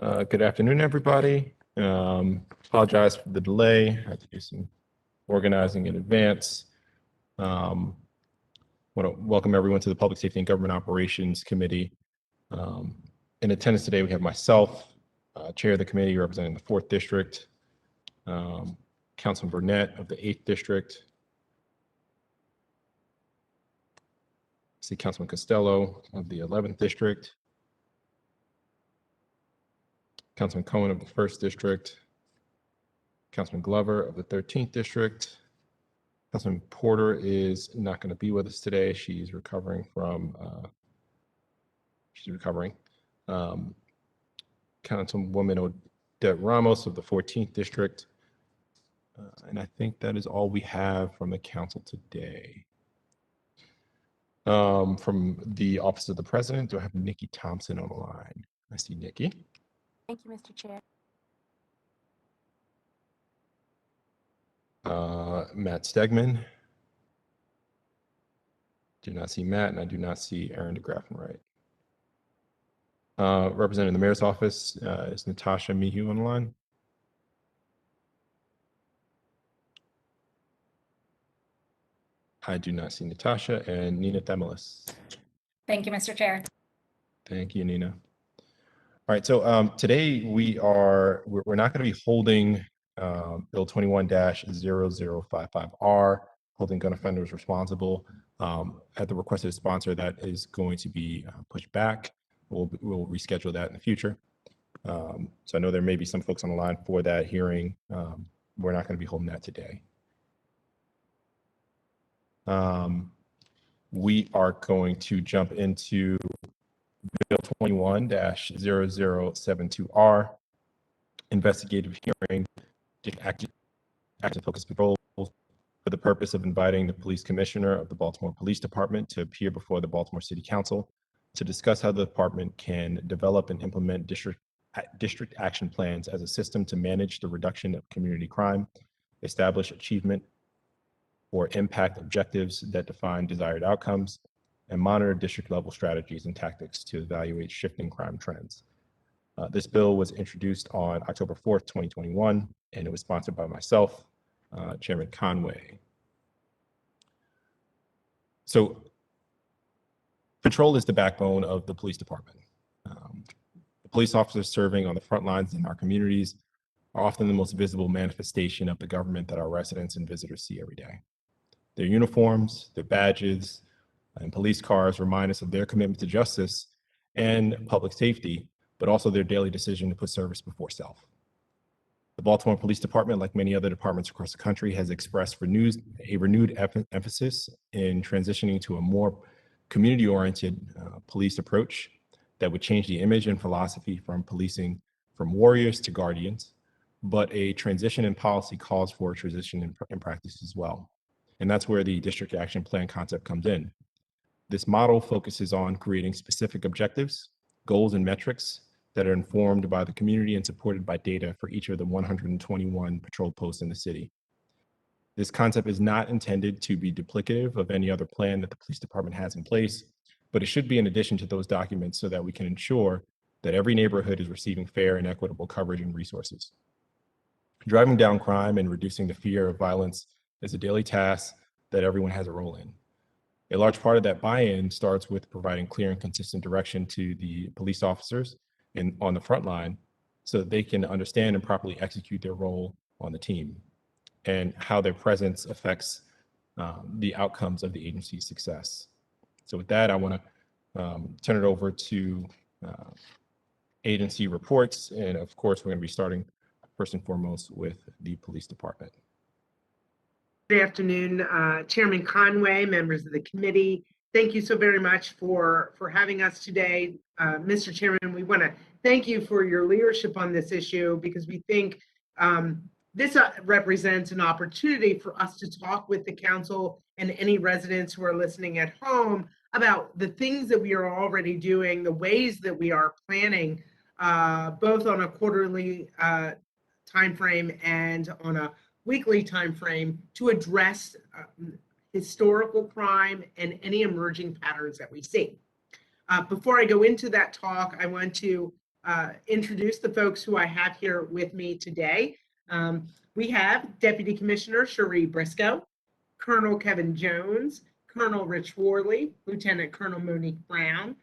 Good afternoon, everybody. Apologize for the delay. I had to do some organizing in advance. Want to welcome everyone to the Public Safety and Government Operations Committee. In attendance today, we have myself, Chair of the committee representing the 4th District, Councilman Burnett of the 8th District, see Councilman Costello of the 11th District, Councilman Cohen of the 1st District, Councilman Glover of the 13th District. Councilman Porter is not going to be with us today. She's recovering from, Councilwoman Odette Ramos of the 14th District. And I think that is all we have from the council today. From the Office of the President, do I have Nikki Thompson on the line? I see Nikki. Thank you, Mr. Chair. Matt Stegman. Do not see Matt, and I do not see Aaron DeGraffenwright. Representing the Mayor's Office is Natasha Mihu on the line. I do not see Natasha, and Nina Themelis. Thank you, Mr. Chair. Thank you, Nina. All right, so today we're not going to be holding Bill 21-0055R, holding gun offenders responsible. At the request of the sponsor, that is going to be pushed back. We'll reschedule that in the future. So I know there may be some folks on the line for that hearing. We're not going to be holding that today. We are going to jump into Bill 21-0072R, investigative hearing, active focus control for the purpose of inviting the police commissioner of the Baltimore Police Department to appear before the Baltimore City Council to discuss how the department can develop and implement district action plans as a system to manage the reduction of community crime, establish achievement or impact objectives that define desired outcomes, and monitor district level strategies and tactics to evaluate shifting crime trends. This bill was introduced on October 4th, 2021, and it was sponsored by myself, Chairman Conway. So patrol is the backbone of the police department. The police officers serving on the front lines in our communities are often the most visible manifestation of the government that our residents and visitors see every day. Their uniforms, their badges, and police cars remind us of their commitment to justice and public safety, but also their daily decision to put service before self. The Baltimore Police Department, like many other departments across the country, has expressed a renewed emphasis in transitioning to a more community-oriented police approach that would change the image and philosophy from policing from warriors to guardians, but a transition in policy calls for a transition in practice as well. And that's where the district action plan concept comes in. This model focuses on creating specific objectives, goals, and metrics that are informed by the community and supported by data for each of the 121 patrol posts in the city. This concept is not intended to be duplicative of any other plan that the police department has in place, but it should be in addition to those documents so that we can ensure that every neighborhood is receiving fair and equitable coverage and resources. Driving down crime and reducing the fear of violence is a daily task that everyone has a role in. A large part of that buy-in starts with providing clear and consistent direction to the police officers and on the front line so that they can understand and properly execute their role on the team and how their presence affects the outcomes of the agency's success. So with that, I want to turn it over to agency reports. And of course, we're going to be starting first and foremost with the police department. Good afternoon, Chairman Conway, members of the committee. Thank you so very much for having us today. Mr. Chairman, we want to thank you for your leadership on this issue because we think this represents an opportunity for us to talk with the council and any residents who are listening at home about the things that we are already doing, the ways that we are planning, both on a quarterly timeframe and on a weekly timeframe to address historical crime and any emerging patterns that we see. Before I go into that talk, I want to introduce the folks who I have here with me today. We have Deputy Commissioner Cherie Briscoe, Colonel Kevin Jones, Colonel Rich Worley, Lieutenant Colonel Monique Brown,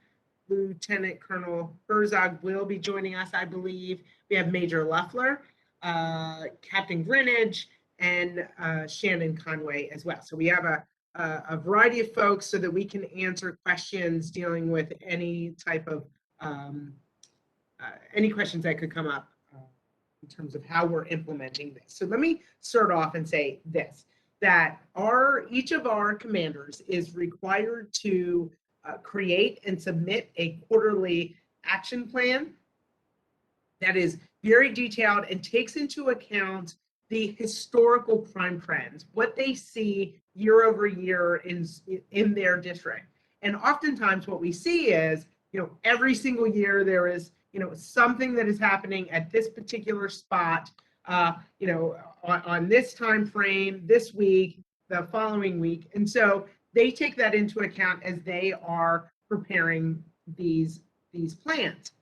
Lieutenant Colonel Herzog will be joining us, I believe. We have Major Luffler, Captain Greenidge, and Shannon Conway as well. So we have a variety of folks so that we can answer questions dealing with any type of any questions that could come up in terms of how we're implementing this. So let me start off and say this, that each of our commanders is required to create and submit a quarterly action plan that is very detailed and takes into account the historical crime trends, what they see year over year in their district. And oftentimes what we see is, every single year there is, something that is happening at this particular spot, on this time frame, this week, the following week. And so they take that into account as they are preparing these plans.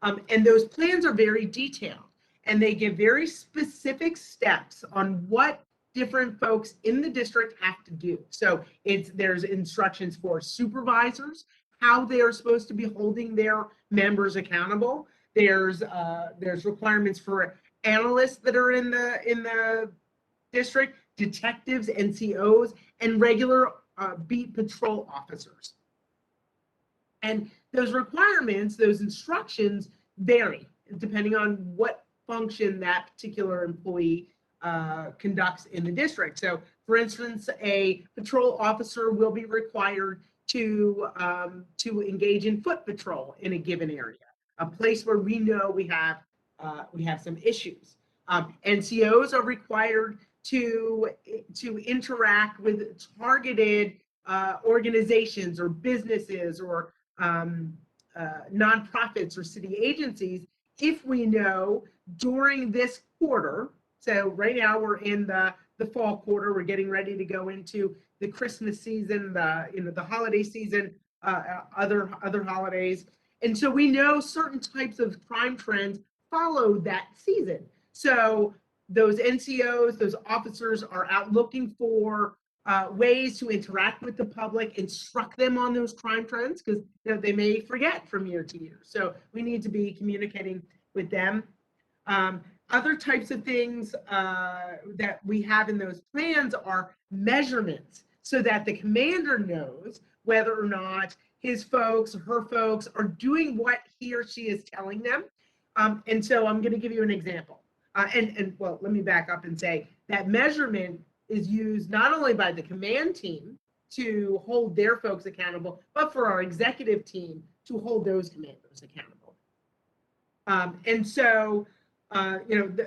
And those plans are very detailed, and they give very specific steps on what different folks in the district have to do. So there's instructions for supervisors, how they are supposed to be holding their members accountable. There's requirements for analysts that are in the district, detectives, NCOs, and regular beat patrol officers. And those requirements, those instructions vary depending on what function that particular employee conducts in the district. So, for instance, a patrol officer will be required to engage in foot patrol in a given area, a place where we know we have some issues. NCOs are required to interact with targeted organizations or businesses or nonprofits or city agencies if we know during this quarter. So right now we're in the fall quarter. We're getting ready to go into the Christmas season, the holiday season, other holidays, and so we know certain types of crime trends follow that season. So those NCOs, those officers are out looking for ways to interact with the public, instruct them on those crime trends, because they may forget from year to year. So we need to be communicating with them. Other types of things that we have in those plans are measurements, so that the commander knows whether or not his folks or her folks are doing what he or she is telling them. And so I'm going to give you an example. Well, let me back up and say that measurement is used not only by the command team to hold their folks accountable, but for our executive team to hold those commanders accountable. And so,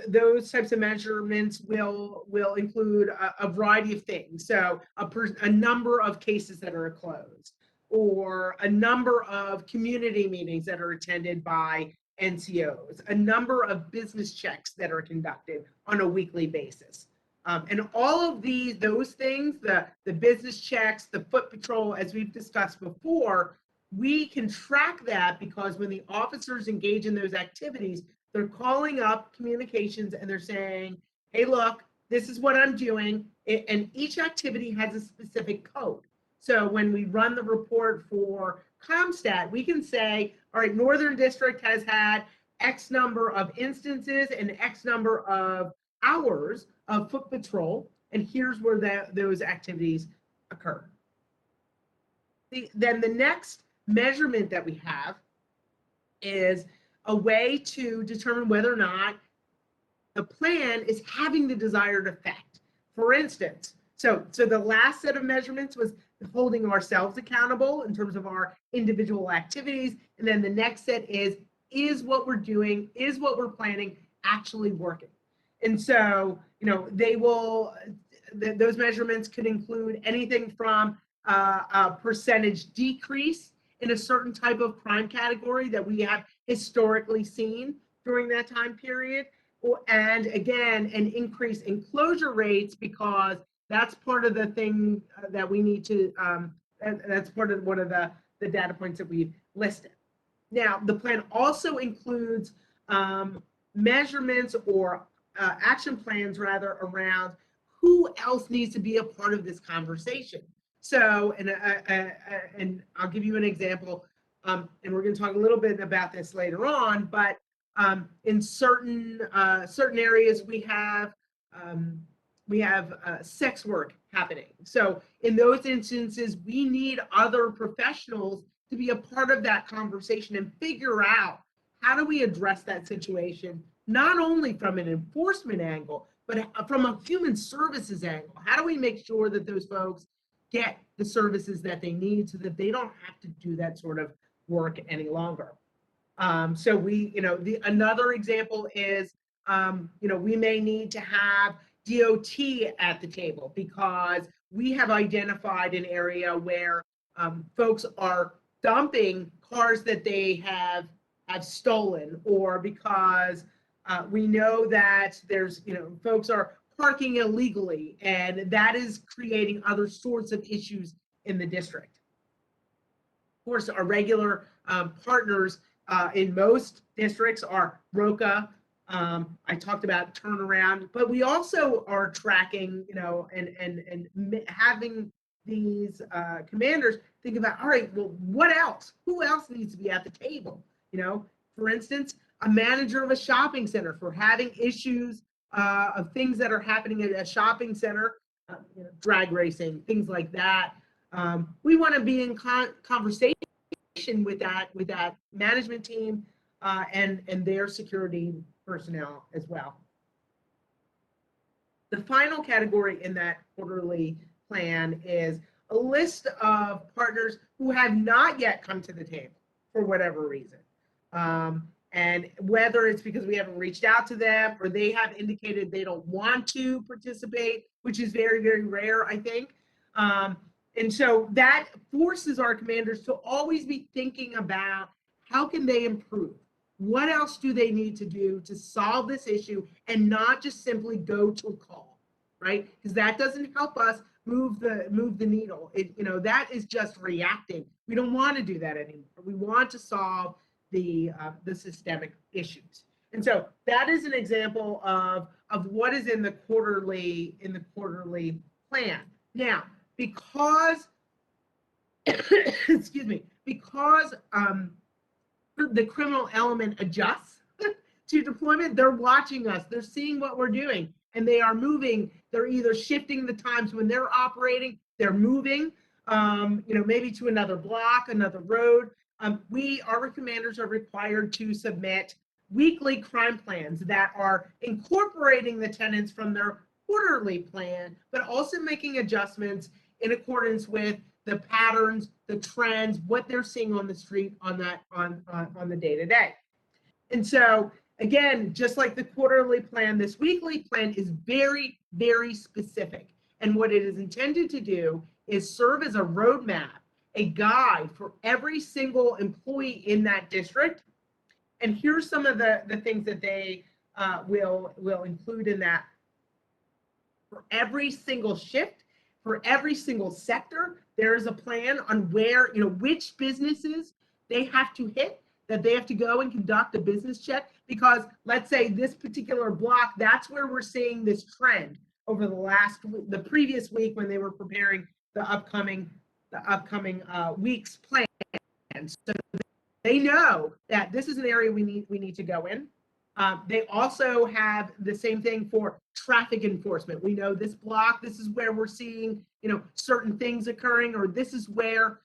those types of measurements will include a variety of things. So a number of cases that are closed, or a number of community meetings that are attended by NCOs, a number of business checks that are conducted on a weekly basis. And all of those things, the business checks, the foot patrol, as we've discussed before, we can track that because when the officers engage in those activities, they're calling up communications and they're saying, hey, look, this is what I'm doing. And each activity has a specific code. So when we run the report for CompStat, we can say, all right, Northern District has had X number of instances and X number of hours of foot patrol, and here's where those activities occur. Then the next measurement that we have is a way to determine whether or not the plan is having the desired effect. For instance, so the last set of measurements was holding ourselves accountable in terms of our individual activities, and then the next set is what we're doing, is what we're planning actually working? And so, those measurements could include anything from a percentage decrease in a certain type of crime category that we have historically seen during that time period, and again, an increase in closure rates, because that's part of the thing that we need to, that's part of one of the data points that we've listed. Now, the plan also includes measurements or action plans rather around who else needs to be a part of this conversation. So, and I'll give you an example, and we're going to talk a little bit about this later on, but in certain areas we have sex work happening. So in those instances, we need other professionals to be a part of that conversation and figure out how do we address that situation, not only from an enforcement angle, but from a human services angle. How do we make sure that those folks get the services that they need so that they don't have to do that sort of work any longer? So we, another example is, we may need to have DOT at the table because we have identified an area where folks are dumping cars that they have stolen, or because we know that there's, folks are parking illegally, and that is creating other sorts of issues in the district. Of course, our regular partners in most districts are ROCA. I talked about turnaround, but we also are tracking, and having these commanders think about, all right, well, what else? Who else needs to be at the table? For instance, a manager of a shopping center for having issues of things that are happening at a shopping center, drag racing, things like that. We want to be in conversation with that management team and their security personnel as well. The final category in that quarterly plan is a list of partners who have not yet come to the table for whatever reason. And whether it's because we haven't reached out to them or they have indicated they don't want to participate, which is very, very rare, I think. And so that forces our commanders to always be thinking about how can they improve? What else do they need to do to solve this issue and not just simply go to a call, right? Because that doesn't help us move the needle. That is just reacting. We don't want to do that anymore. We want to solve the systemic issues. And so that is an example of what is in the quarterly plan. Now, because excuse me, because the criminal element adjusts to deployment, they're watching us, they're seeing what we're doing, and they are moving. They're either shifting the times when they're operating, they're moving, maybe to another block, another road. Our commanders are required to submit weekly crime plans that are incorporating the tenets from their quarterly plan, but also making adjustments in accordance with the patterns, the trends, what they're seeing on the street on the day-to-day. And so again, just like the quarterly plan, this weekly plan is very, very specific. And what it is intended to do is serve as a roadmap, a guide for every single employee in that district. And here's some of the things that they will include in that. For every single shift, for every single sector, there is a plan on where, which businesses they have to hit, that they have to go and conduct a business check, because let's say this particular block, that's where we're seeing this trend over the previous week when they were preparing the upcoming week's plan. So they know that this is an area we need to go in. They also have the same thing for traffic enforcement. We know this block, this is where we're seeing, certain things occurring, or this is where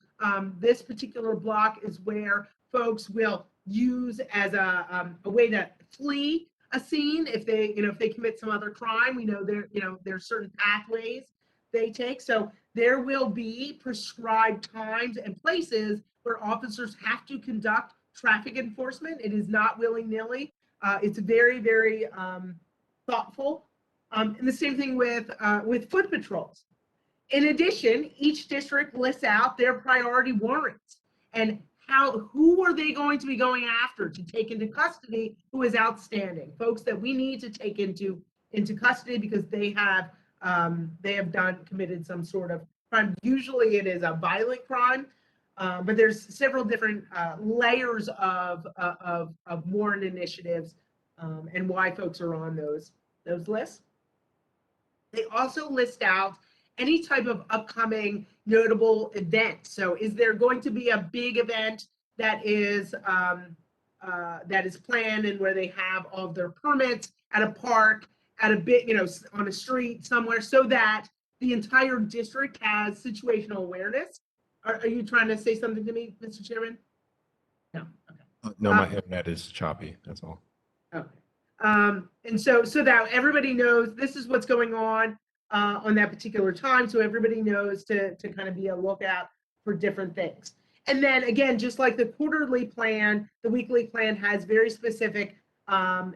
this particular block is where folks will use as a way to flee a scene if they commit some other crime. We know there's certain pathways they take. So there will be prescribed times and places where officers have to conduct traffic enforcement. It is not willy-nilly. It's very, very thoughtful. And the same thing with foot patrols. In addition, each district lists out their priority warrants and who are they going to be going after to take into custody who is outstanding, folks that we need to take into custody because they have committed some sort of crime. Usually it is a violent crime. But there's several different layers of warrant initiatives and why folks are on those lists. They also list out any type of upcoming notable event. So is there going to be a big event that is planned and where they have all of their permits at a park, at a bit, on a street somewhere, so that the entire district has situational awareness? Are you trying to say something to me, Mr. Chairman? No. Okay. No, my internet is choppy, that's all. Okay. And so that everybody knows this is what's going on that particular time, so everybody knows to kind of be a lookout for different things. And then again, just like the quarterly plan, the weekly plan has very specific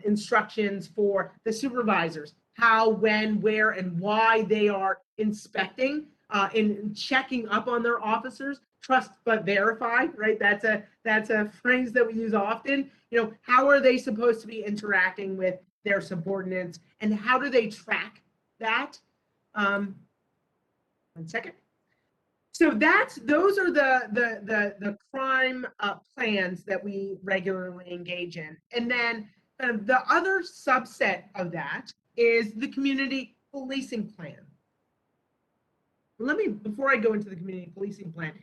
instructions for the supervisors, how, when, where, and why they are inspecting and checking up on their officers. Trust but verify, right? That's a phrase that we use often. How are they supposed to be interacting with their subordinates, and how do they track that? 1 second. So those are the crime plans that we regularly engage in. And then kind of the other subset of that is the community policing plan. Before I go into the community policing plan,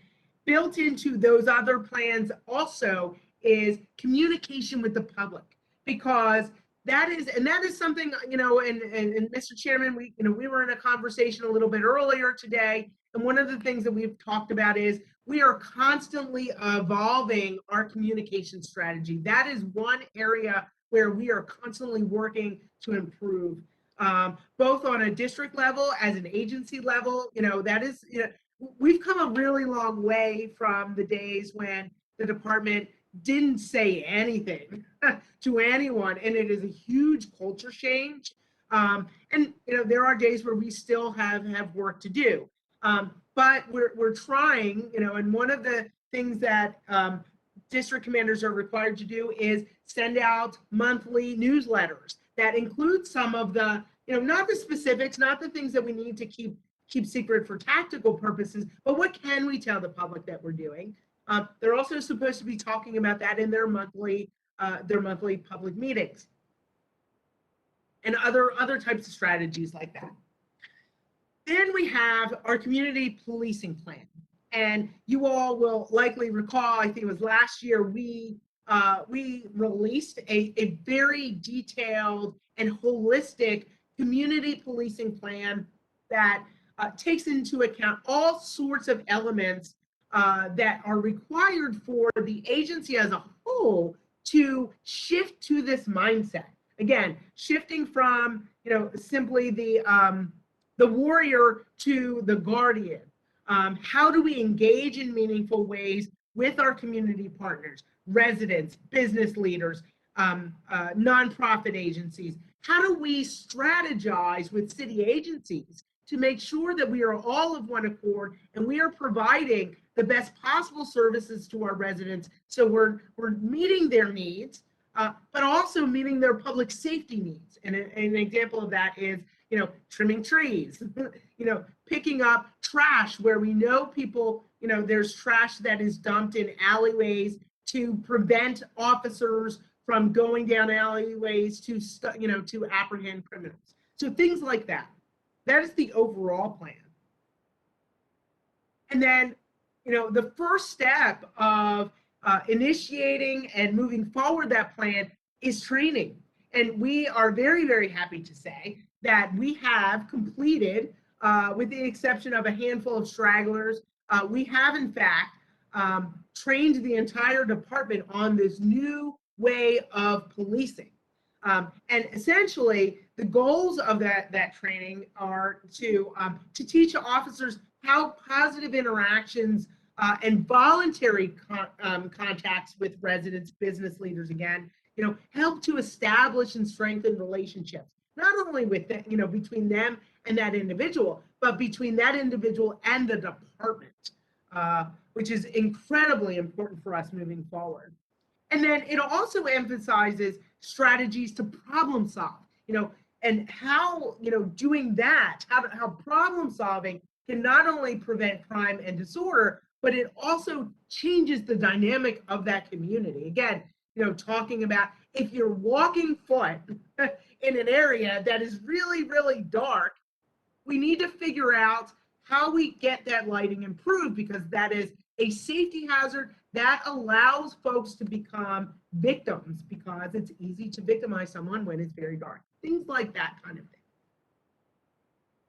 built into those other plans also is communication with the public, because that is something, and Mr. Chairman, we were in a conversation a little bit earlier today, and one of the things that we've talked about is we are constantly evolving our communication strategy. That is one area where we are constantly working to improve, both on a district level, as an agency level. We've come a really long way from the days when the department didn't say anything to anyone, and it is a huge culture change. And there are days where we still have work to do, but we're trying. And one of the things that district commanders are required to do is send out monthly newsletters that include some of the, not the specifics, not the things that we need to keep secret for tactical purposes, but what can we tell the public that we're doing? They're also supposed to be talking about that in their monthly public meetings, and other types of strategies like that. Then we have our community policing plan, and you all will likely recall, I think it was last year, we released a very detailed and holistic community policing plan that takes into account all sorts of elements that are required for the agency as a whole to shift to this mindset. Again, shifting from simply the warrior to the guardian. How do we engage in meaningful ways with our community partners, residents, business leaders, nonprofit agencies? How do we strategize with city agencies to make sure that we are all of one accord and we are providing the best possible services to our residents, so we're meeting their needs, but also meeting their public safety needs? And an example of that is, trimming trees, picking up trash where we know people, there's trash that is dumped in alleyways to prevent officers from going down alleyways to apprehend criminals. So things like that. That is the overall plan. And then, the first step of initiating and moving forward that plan is training. And we are very, very happy to say that we have completed, with the exception of a handful of stragglers, we have in fact trained the entire department on this new way of policing. And essentially, the goals of that training are to teach officers how positive interactions and voluntary contacts with residents, business leaders, again, help to establish and strengthen relationships, not only with between them and that individual, but between that individual and the department, which is incredibly important for us moving forward. And then it also emphasizes strategies to problem solve, and how, doing that, how problem solving can not only prevent crime and disorder, but it also changes the dynamic of that community. Again, talking about if you're walking foot in an area that is really, really dark, we need to figure out how we get that lighting improved, because that is a safety hazard that allows folks to become victims, because it's easy to victimize someone when it's very dark. Things like that kind of thing.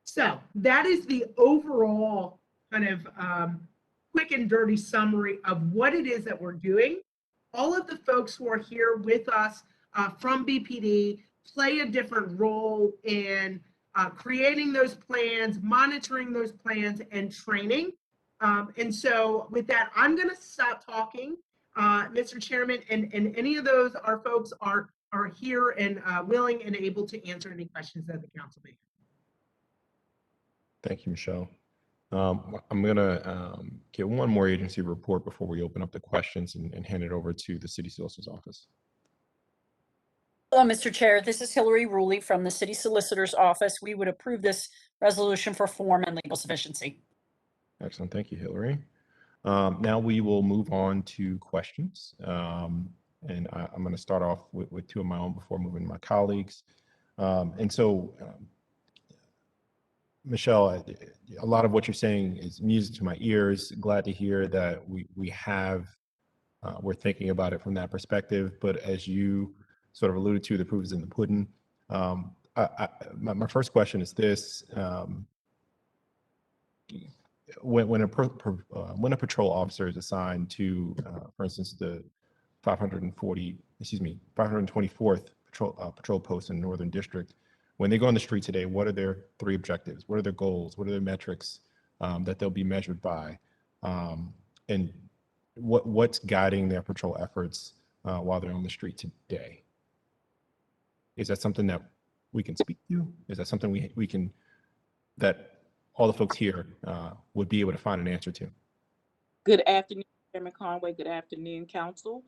So that is the overall kind of quick and dirty summary of what it is that we're doing. All of the folks who are here with us from BPD play a different role in creating those plans, monitoring those plans, and training. And so with that, I'm going to stop talking, Mr. Chairman, and any of those, our folks are here and willing and able to answer any questions that the council may have. Thank you, Michelle. I'm going to get one more agency report before we open up the questions and hand it over to the City Solicitor's Office. Hello, Mr. Chair. This is Hillary Ruley from the City Solicitor's Office. We would approve this resolution for form and legal sufficiency. Excellent. Thank you, Hillary. Now we will move on to questions. And I'm going to start off with two of my own before moving to my colleagues. Michelle, a lot of what you're saying is music to my ears. Glad to hear that we're thinking about it from that perspective. But as you sort of alluded to, the proof is in the pudding. My first question is this: when a patrol officer is assigned to, for instance, the 524th patrol post in the Northern District, when they go on the street today, what are their three objectives? What are their goals? What are their metrics that they'll be measured by? And what's guiding their patrol efforts while they're on the street today? Is that something that we can speak to? Is that something we can, that all the folks here would be able to find an answer to? Good afternoon, Chairman Conway. Good afternoon, Council.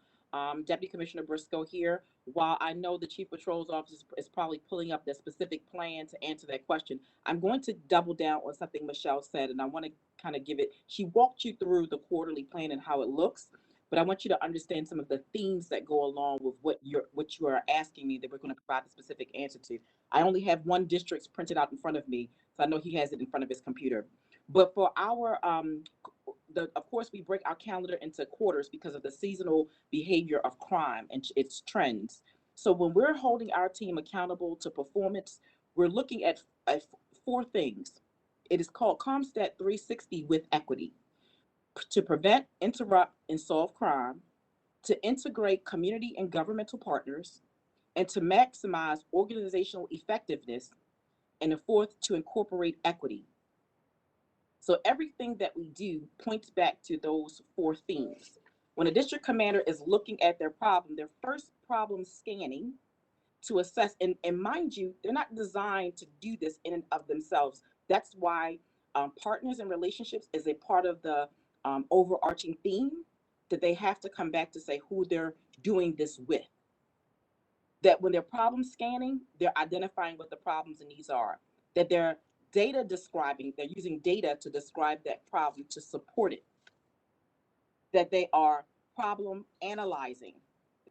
Deputy Commissioner Briscoe here. While I know the Chief Patrol's Office is probably pulling up the specific plan to answer that question, I'm going to double down on something Michelle said, and I want to kind of give it, she walked you through the quarterly plan and how it looks, but I want you to understand some of the themes that go along with what you are asking me that we're going to provide a specific answer to. I only have one district printed out in front of me, so I know he has it in front of his computer. But for our of course, we break our calendar into quarters because of the seasonal behavior of crime and its trends. So when we're holding our team accountable to performance, we're looking at four things. It is called CompStat 360 with equity: to prevent, interrupt, and solve crime, to integrate community and governmental partners, and to maximize organizational effectiveness, and the fourth, to incorporate equity. So everything that we do points back to those four themes. When a district commander is looking at their problem, their first problem scanning to assess, and mind you, they're not designed to do this in and of themselves. That's why partners and relationships is a part of the overarching theme, that they have to come back to say who they're doing this with. That when they're problem scanning, they're identifying what the problems and needs are. That they're data describing, they're using data to describe that problem to support it. That they are problem analyzing.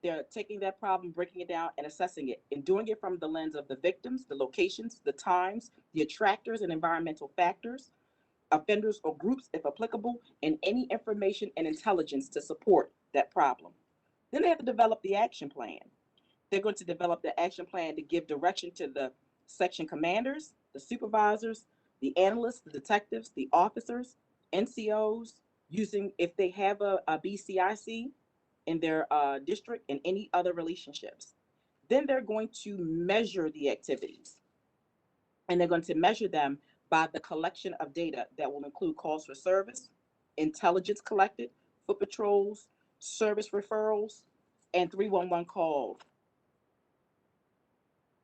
They're taking that problem, breaking it down, and assessing it, and doing it from the lens of the victims, the locations, the times, the attractors and environmental factors, offenders or groups if applicable, and any information and intelligence to support that problem. Then they have to develop the action plan. They're going to develop the action plan to give direction to the section commanders, the supervisors, the analysts, the detectives, the officers, NCOs, using, if they have a BCIC in their district, and any other relationships. Then they're going to measure the activities, and they're going to measure them by the collection of data that will include calls for service, intelligence collected, foot patrols, service referrals, and 311 calls.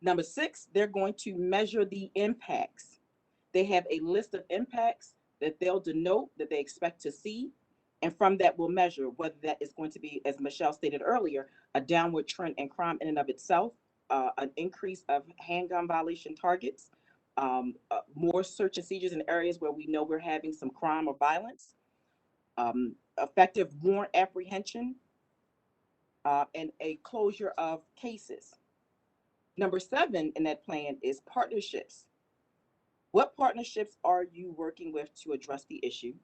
Number 6, they're going to measure the impacts. They have a list of impacts that they'll denote that they expect to see. And from that, we'll measure whether that is going to be, as Michelle stated earlier, a downward trend in crime in and of itself, an increase of handgun violation targets, more search and seizures in areas where we know we're having some crime or violence, effective warrant apprehension, and a closure of cases. Number 7 in that plan is partnerships. What partnerships are you working with to address the issue?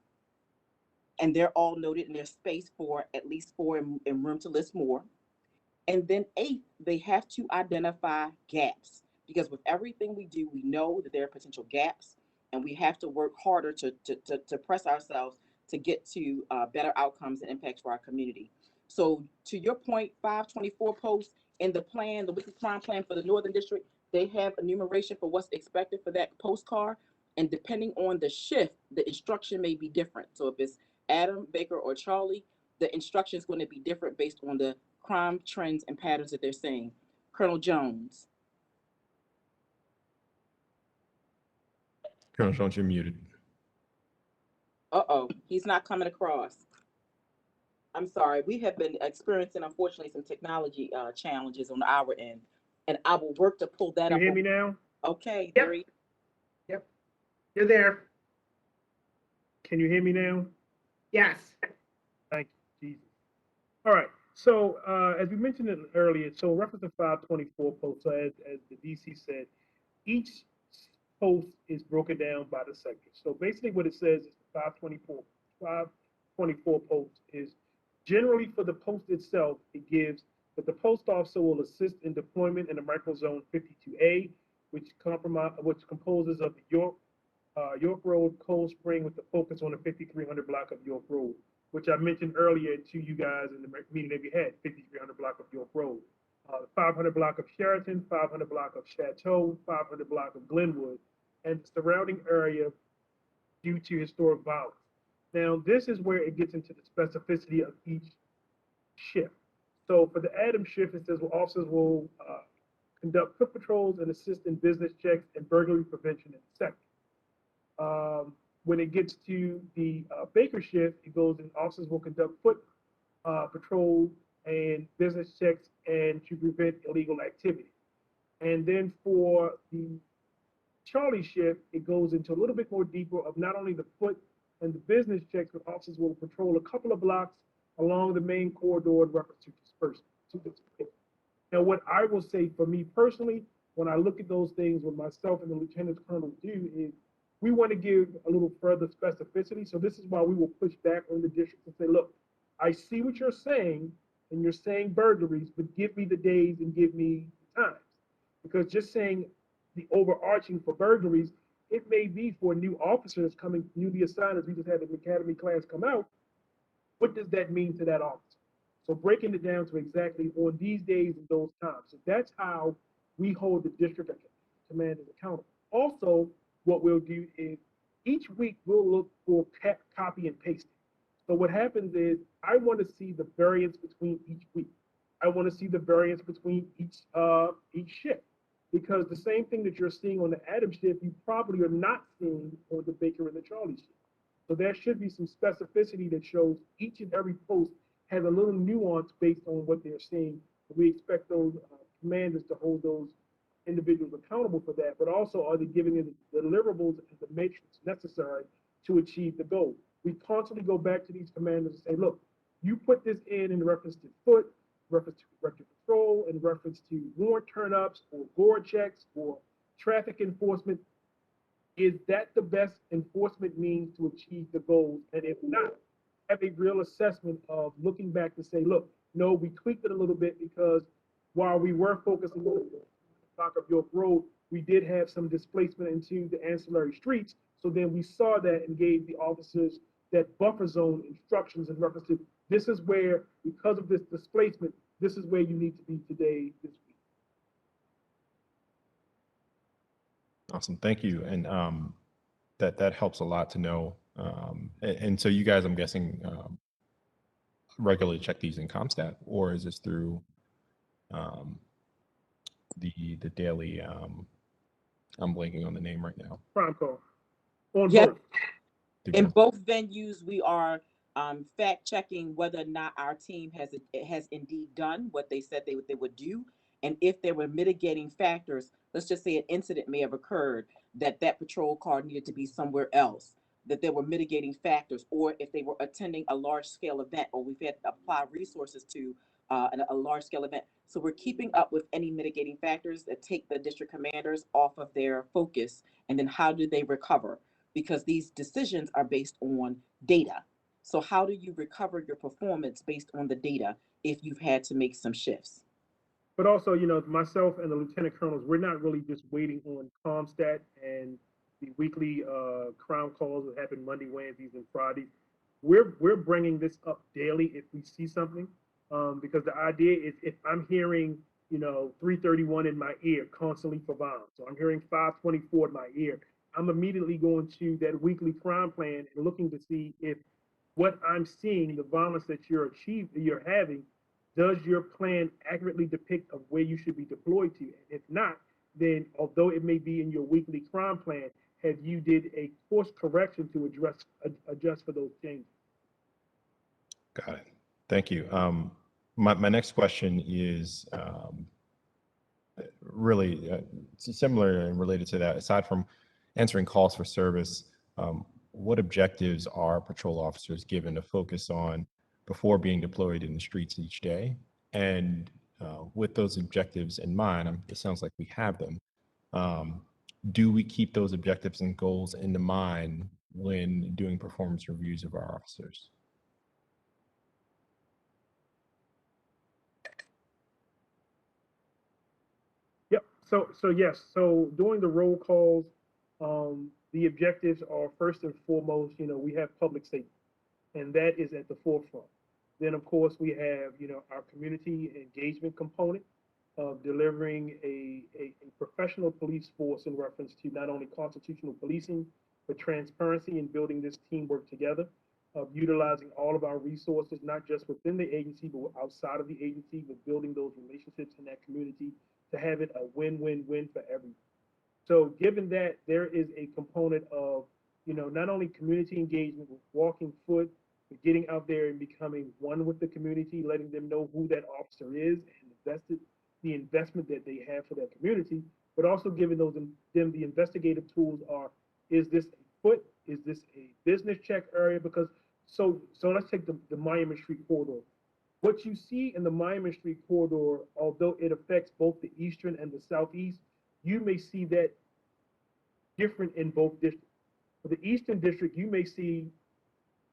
And they're all noted in their space for at least 4 and room to list more. And then 8, they have to identify gaps, because with everything we do, we know that there are potential gaps, and we have to work harder to press ourselves to get to better outcomes and impacts for our community. So to your point, 524 posts in the plan, the weekly crime plan for the Northern District, they have enumeration for what's expected for that postcard. And depending on the shift, the instruction may be different. So if it's Adam, Baker, or Charlie, the instruction is going to be different based on the crime trends and patterns that they're seeing. Colonel Jones. Colonel Jones, you're muted. Uh-oh, he's not coming across. I'm sorry. We have been experiencing, unfortunately, some technology challenges on our end, and I will work to pull that You up. hear me now? Okay, Yep. 3. Yep. You're there. Can you hear me now? Yes. Thank you, Jesus. All right. So as we mentioned it earlier, so reference to 524 post, so as the DC said, each post is broken down by the sector. So basically what it says is 524 post is generally for the post itself, it gives that the post officer will assist in deployment in the microzone 52A, which composes of the York Road, Cold Spring, with the focus on the 5300 block of York Road, which I mentioned earlier to you guys in the meeting that we had, 5300 block of York Road, 500 block of Sheraton, 500 block of Chateau, 500 block of Glenwood, and the surrounding area due to historic violence. Now, this is where it gets into the specificity of each shift. So for the Adam shift, it says officers will conduct foot patrols and assist in business checks and burglary prevention in the sector. When it gets to the Baker shift, it goes and officers will conduct foot patrols and business checks and to prevent illegal activity. And then for the Charlie shift, it goes into a little bit more deeper of not only the foot and the business checks, but officers will patrol a couple of blocks along the main corridor in reference to dispersal. Now, what I will say for me personally, when I look at those things, what myself and the lieutenant colonel do is we want to give a little further specificity. So this is why we will push back on the district and say, look, I see what you're saying, and you're saying burglaries, but give me the days and give me the times. Because just saying the overarching for burglaries, it may be for a new officer that's coming newly assigned, as we just had an academy class come out. What does that mean to that officer? So breaking it down to exactly on these days and those times. So that's how we hold the district commanders accountable. Also, what we'll do is each week we'll look for copy and pasting. So what happens is I want to see the variance between each week. I want to see the variance between each shift, because the same thing that you're seeing on the Adam shift, you probably are not seeing on the Baker and the Charlie shift. So there should be some specificity that shows each and every post has a little nuance based on what they're seeing. We expect those commanders to hold those individuals accountable for that, but also are they giving them the deliverables and the matrix necessary to achieve the goal? We constantly go back to these commanders and say, look, you put this in reference to foot, reference to record patrol, in reference to warrant turn-ups or gore checks or traffic enforcement. Is that the best enforcement means to achieve the goals? And if not, have a real assessment of looking back to say, look, no, we tweaked it a little bit because while we were focusing on the block of York Road, we did have some displacement into the ancillary streets. So then we saw that and gave the officers that buffer zone instructions in reference to this is where, because of this displacement, this is where you need to be today, this week. Awesome, thank you. And that helps a lot to know. And so you guys, I'm guessing, regularly check these in ComStat, or is this through the daily? I'm blanking on the name right now. Crime call. On Yep. Through In both. both venues, we are fact checking whether or not our team has indeed done what they said they would do, and if there were mitigating factors. Let's just say an incident may have occurred that patrol car needed to be somewhere else. that there were mitigating factors, or if they were attending a large scale event, or we've had to apply resources to a large scale event. So we're keeping up with any mitigating factors that take the district commanders off of their focus. And then how do they recover? Because these decisions are based on data. So how do you recover your performance based on the data if you've had to make some shifts? But also, myself and the lieutenant colonels, we're not really just waiting on ComStat and the weekly crime calls that happen Monday, Wednesdays, and Fridays. We're bringing this up daily if we see something, because the idea is if I'm hearing 331 in my ear constantly for violence, so I'm hearing 524 in my ear, I'm immediately going to that weekly crime plan and looking to see if what I'm seeing, the violence that you're having, does your plan accurately depict of where you should be deployed to? If not, then although it may be in your weekly crime plan, have you did a course correction to adjust for those changes? Got it. Thank you. My next question is really similar and related to that. Aside from answering calls for service, what objectives are patrol officers given to focus on before being deployed in the streets each day? And with those objectives in mind, it sounds like we have them. Do we keep those objectives and goals in mind when doing performance reviews of our officers? Yep. So yes. So during the roll calls, the objectives are first and foremost, we have public safety, and that is at the forefront. Then, of course, we have, our community engagement component of delivering a professional police force in reference to not only constitutional policing, but transparency and building this teamwork together, of utilizing all of our resources, not just within the agency, but outside of the agency, but building those relationships in that community to have it a win-win-win for everyone. So given that, there is a component of, not only community engagement with walking foot, but getting out there and becoming one with the community, letting them know who that officer is and the investment that they have for that community, but also giving them the investigative tools are, is this a foot? Is this a business check area? Because so let's take the Miami Street corridor. What you see in the Miami Street corridor, although it affects both the eastern and the southeast, you may see that different in both districts. For the eastern district, you may see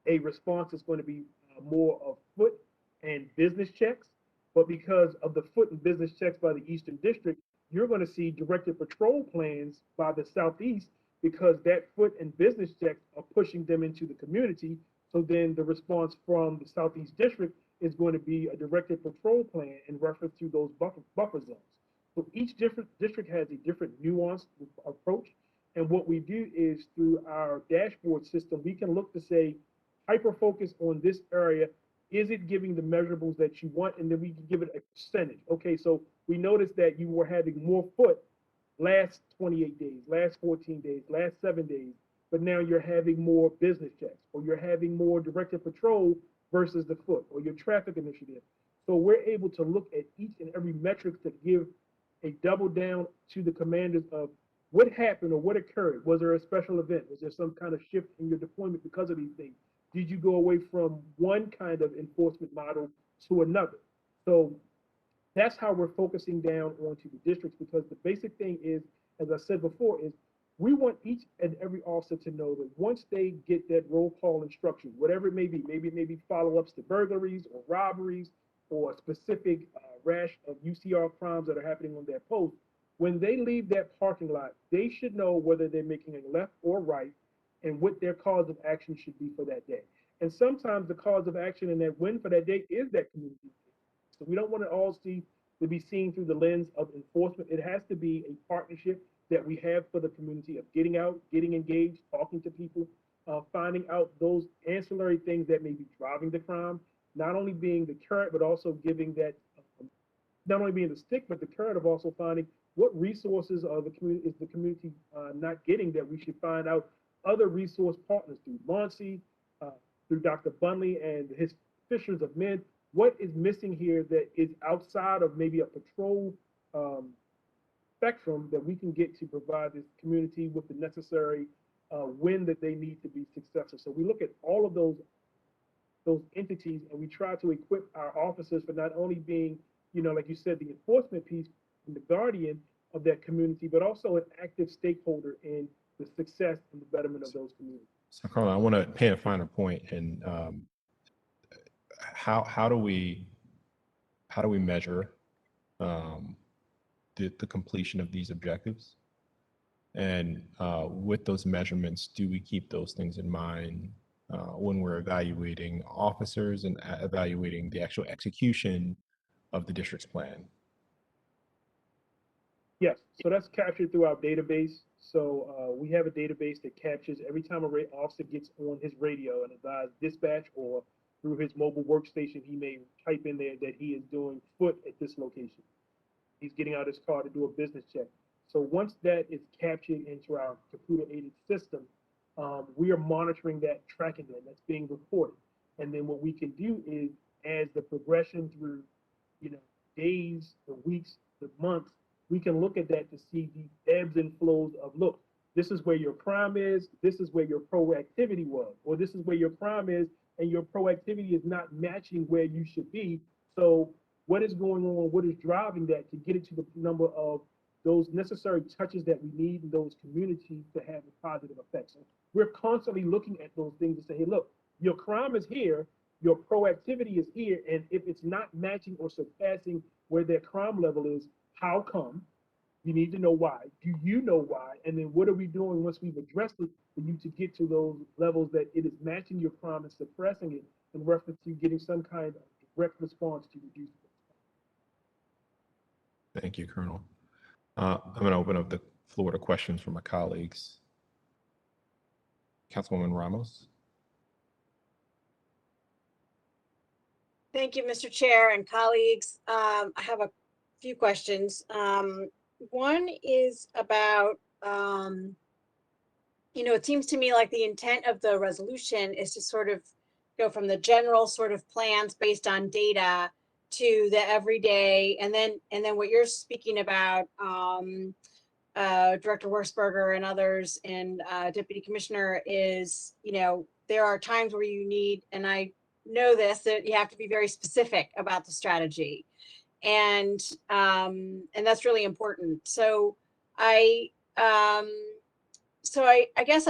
a response that's going to be more of foot and business checks, but because of the foot and business checks by the eastern district, you're going to see directed patrol plans by the southeast because that foot and business checks are pushing them into the community. So then the response from the southeast district is going to be a directed patrol plan in reference to those buffer zones. So each different district has a different nuanced approach. And what we do is through our dashboard system, we can look to say, hyper focus on this area. Is it giving the measurables that you want? And then we can give it a percentage. Okay, so we noticed that you were having more foot last 28 days, last 14 days, last 7 days, but now you're having more business checks, or you're having more directed patrol versus the foot, or your traffic initiative. So we're able to look at each and every metric to give a double down to the commanders of what happened or what occurred. Was there a special event? Was there some kind of shift in your deployment because of these things? Did you go away from one kind of enforcement model to another? So that's how we're focusing down onto the districts, because the basic thing is, as I said before, is we want each and every officer to know that once they get that roll call instruction, whatever it may be, maybe it may be follow-ups to burglaries or robberies or a specific rash of UCR crimes that are happening on that post, when they leave that parking lot, they should know whether they're making a left or right and what their cause of action should be for that day. And sometimes the cause of action and that win for that day is that community. So we don't want it all to be seen through the lens of enforcement. It has to be a partnership that we have for the community of getting out, getting engaged, talking to people, finding out those ancillary things that may be driving the crime, not only being the carrot, but also giving that, not only being the stick, but the carrot of also finding what resources are the community not getting that we should find out other resource partners through Muncie, through Dr. Bunley and his Fishers of Men. What is missing here that is outside of maybe a patrol spectrum that we can get to provide this community with the necessary when that they need to be successful. So we look at all of those entities, and we try to equip our officers for not only being, like you said, the enforcement piece and the guardian of that community, but also an active stakeholder in the success and the betterment of those communities. So Carla, I want to paint a finer point in how do we measure the completion of these objectives? And with those measurements, do we keep those things in mind when we're evaluating officers and evaluating the actual execution of the district's plan? Yes, so that's captured through our database. So we have a database that captures every time a officer gets on his radio and advise dispatch, or through his mobile workstation, he may type in there that he is doing foot at this location. He's getting out his car to do a business check. So once that is captured into our computer-aided system, we are monitoring that, tracking that, that's being reported. And then what we can do is, as the progression through, days, the weeks, the months, we can look at that to see the ebbs and flows of, look, this is where your crime is, this is where your proactivity was, or this is where your crime is and your proactivity is not matching where you should be. So what is going on, what is driving that to get it to the number of those necessary touches that we need in those communities to have a positive effect. So we're constantly looking at those things to say, hey, look, your crime is here, your proactivity is here, and if it's not matching or surpassing where their crime level is, how come? You need to know why. Do you know why? And then what are we doing once we've addressed it for you to get to those levels that it is matching your crime and suppressing it in reference to getting some kind of direct response to reduce it? Thank you, Colonel. I'm going to open up the floor to questions from my colleagues. Councilwoman Ramos. Thank you, Mr. Chair and colleagues. I have a few questions. One is about, it seems to me like the intent of the resolution is to sort of go from the general sort of plans based on data to the everyday, and then what you're speaking about, Director Wurzberger and others, and Deputy Commissioner, is, there are times where you need, and I know this, that you have to be very specific about the strategy, and that's really important. So I guess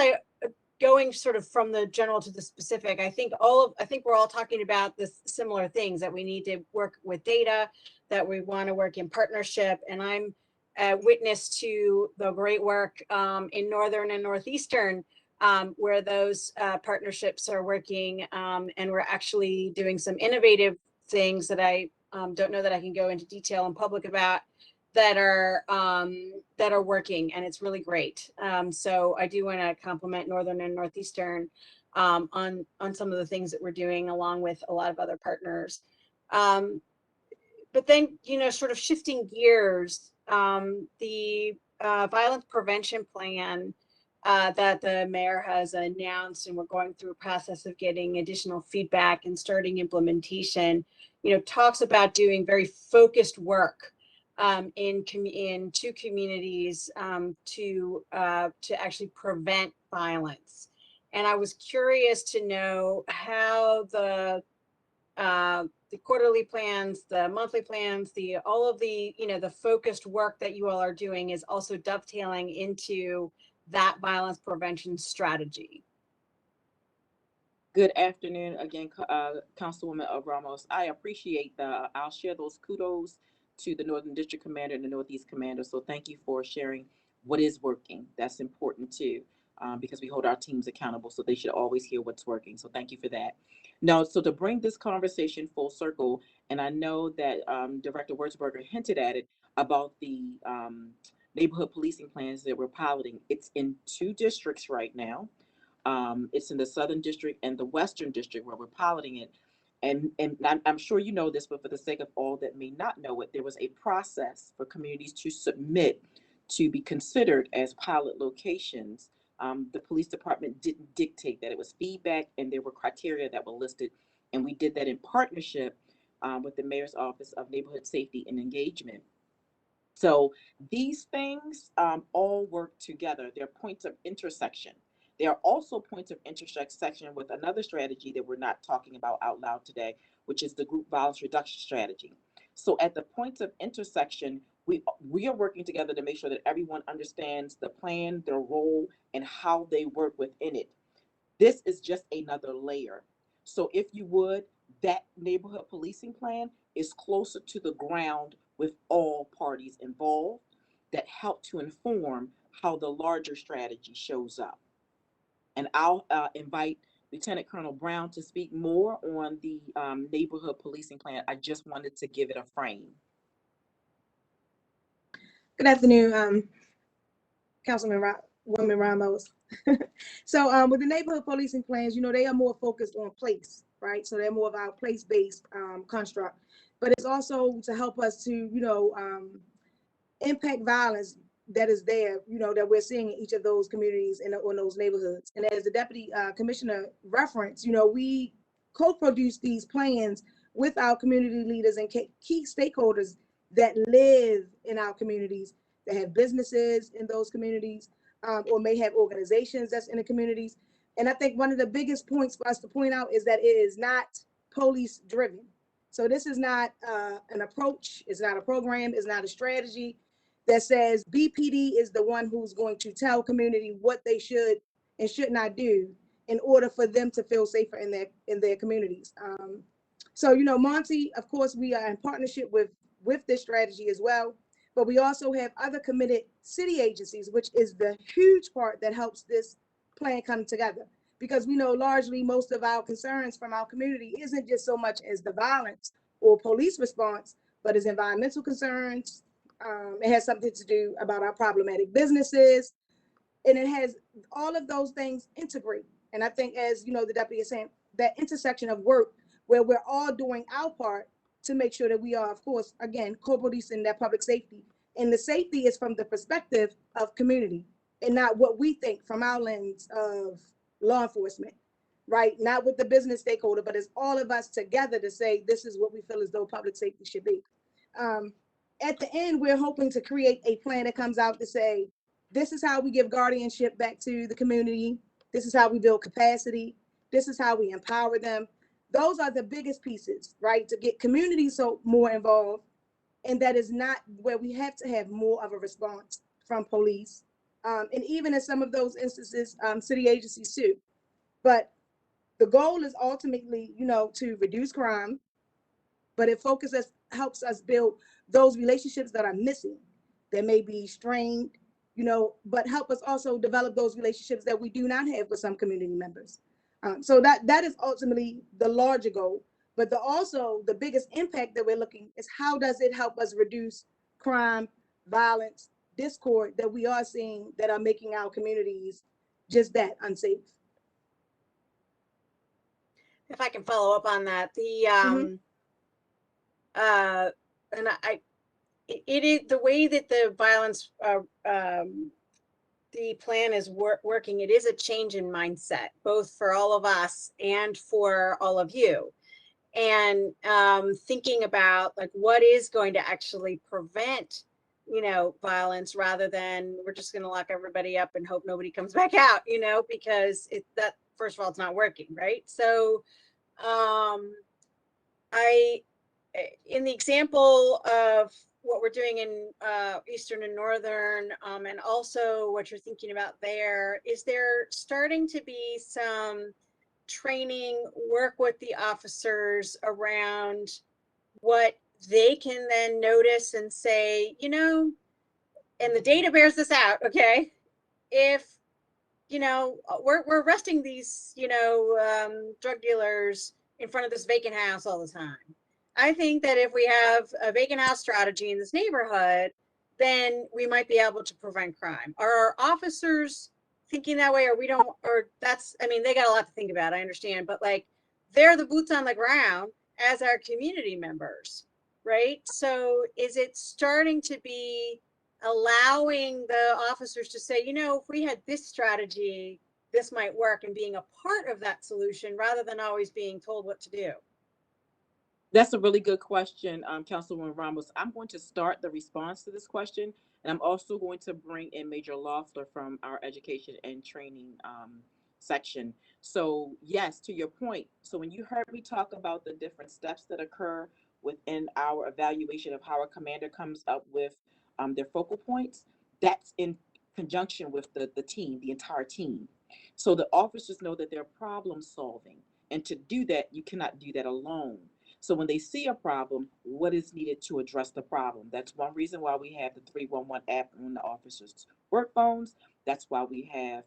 going sort of from the general to the specific, I think we're all talking about the similar things, that we need to work with data, that we want to work in partnership, and I'm a witness to the great work in Northern and Northeastern, where those partnerships are working, and we're actually doing some innovative things that I don't know that I can go into detail in public about, that are working, and it's really great. So I do want to compliment Northern and Northeastern on some of the things that we're doing, along with a lot of other partners. But then, sort of shifting gears, the violence prevention plan that the mayor has announced, and we're going through a process of getting additional feedback and starting implementation, talks about doing very focused work in two communities to actually prevent violence. And I was curious to know how the quarterly plans, the monthly plans, all of the the focused work that you all are doing is also dovetailing into that violence prevention strategy. Good afternoon again, Councilwoman Ramos. I appreciate I'll share those kudos to the Northern District Commander and the Northeast Commander. So thank you for sharing what is working. That's important too, because we hold our teams accountable, so they should always hear what's working. So thank you for that. Now, so to bring this conversation full circle, and I know that Director Wurzberger hinted at it about the neighborhood policing plans that we're piloting. It's in 2 districts right now. It's in the Southern District and the Western District where we're piloting it. And I'm sure you know this, but for the sake of all that may not know it, there was a process for communities to submit to be considered as pilot locations. The police department didn't dictate that. It was feedback, and there were criteria that were listed. And we did that in partnership with the Mayor's Office of Neighborhood Safety and Engagement. So these things all work together. They're points of intersection. There are also points of intersection with another strategy that we're not talking about out loud today, which is the group violence reduction strategy. So at the points of intersection, we are working together to make sure that everyone understands the plan, their role, and how they work within it. This is just another layer. So if you would, that neighborhood policing plan is closer to the ground with all parties involved that help to inform how the larger strategy shows up. And I'll invite Lieutenant Colonel Brown to speak more on the neighborhood policing plan. I just wanted to give it a frame. Good afternoon, Woman Ramos. So with the neighborhood policing plans, they are more focused on place, right? So they're more of our place-based construct, but it's also to help us to, impact violence that is there, that we're seeing in each of those communities and on those neighborhoods. And as the Deputy Commissioner referenced, we co-produce these plans with our community leaders and key stakeholders that live in our communities, that have businesses in those communities, or may have organizations that's in the communities. And I think one of the biggest points for us to point out is that it is not police driven. So this is not an approach, it's not a program, it's not a strategy that says BPD is the one who's going to tell community what they should and should not do in order for them to feel safer in their communities. So Monty, of course, we are in partnership with this strategy as well, but we also have other committed city agencies, which is the huge part that helps this plan come together. Because we know largely most of our concerns from our community isn't just so much as the violence or police response, but it's environmental concerns. It has something to do about our problematic businesses, and it has all of those things integrate. And I think, as the deputy is saying, that intersection of work where we're all doing our part to make sure that we are, of course, again, co-policing that public safety. And the safety is from the perspective of community and not what we think from our lens of law enforcement, right? Not with the business stakeholder, but it's all of us together to say, this is what we feel as though public safety should be. At the end, we're hoping to create a plan that comes out to say, this is how we give guardianship back to the community. This is how we build capacity. This is how we empower them. Those are the biggest pieces, right? To get communities more involved. And that is not where we have to have more of a response from police. And even in some of those instances, city agencies too. But the goal is ultimately, to reduce crime, but it helps us build those relationships that are missing, that may be strained, but help us also develop those relationships that we do not have with some community members. So that is ultimately the larger goal. But also the biggest impact that we're looking is how does it help us reduce crime, violence, discord that we are seeing that are making our communities just that unsafe. If I can follow up on that, and it is the way that the violence, the plan is working. It is a change in mindset, both for all of us and for all of you. And thinking about like what is going to actually prevent, violence, rather than we're just going to lock everybody up and hope nobody comes back out, because that first of all, it's not working, right? So in the example of what we're doing in Eastern and Northern, and also what you're thinking about there, is there starting to be some training, work with the officers around what they can then notice and say, and the data bears this out, okay? If, we're arresting these, drug dealers in front of this vacant house all the time. I think that if we have a vacant house strategy in this neighborhood, then we might be able to prevent crime. Are our officers thinking that way, or they got a lot to think about, I understand, but like, they're the boots on the ground as our community members, right? So is it starting to be allowing the officers to say, if we had this strategy, this might work, and being a part of that solution rather than always being told what to do? That's a really good question, Councilwoman Ramos. I'm going to start the response to this question, and I'm also going to bring in Major Loeffler from our education and training section. So yes, to your point. So when you heard me talk about the different steps that occur within our evaluation of how a commander comes up with their focal points, that's in conjunction with the team, the entire team. So the officers know that they're problem solving. And to do that, you cannot do that alone. So when they see a problem, what is needed to address the problem? That's one reason why we have the 311 app on the officers' work phones. That's why we have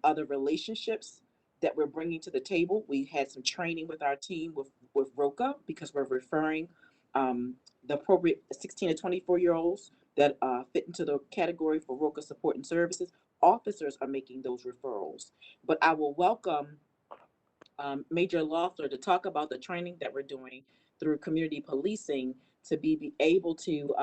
other relationships that we're bringing to the table. We had some training with our team with ROCA because we're referring the appropriate 16 to 24-year-olds that fit into the category for ROCA support and services. Officers are making those referrals. But I will welcome Major Loeffler to talk about the training that we're doing through community policing to be able to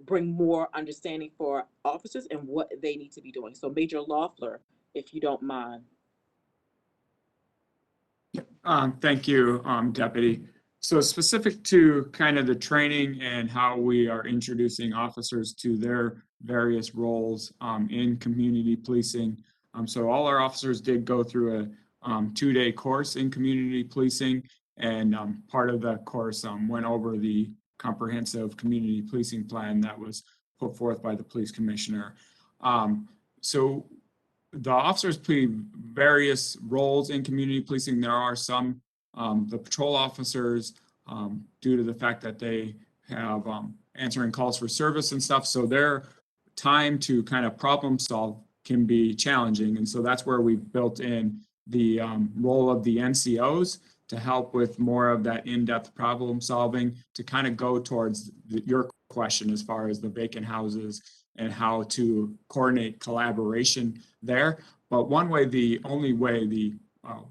bring more understanding for officers and what they need to be doing. So Major Loeffler, if you don't mind. Thank you, Deputy. So specific to kind of the training and how we are introducing officers to their various roles in community policing. So all our officers did go through a 2-day course in community policing, and part of the course went over the comprehensive community policing plan that was put forth by the police commissioner. So the officers play various roles in community policing. There are some, the patrol officers, due to the fact that they have answering calls for service and stuff, so their time to kind of problem solve can be challenging. And so that's where we've built in the role of the NCOs to help with more of that in-depth problem solving, to kind of go towards your question as far as the vacant houses and how to coordinate collaboration there. But one way, the only way,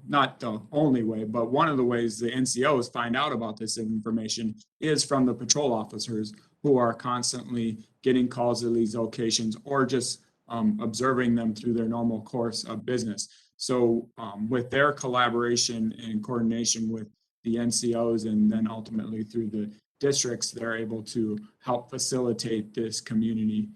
not the only way, but one of the ways the NCOs find out about this information is from the patrol officers who are constantly getting calls at these locations or just observing them through their normal course of business. So with their collaboration and coordination with the NCOs and then ultimately through the districts, they're able to help facilitate this community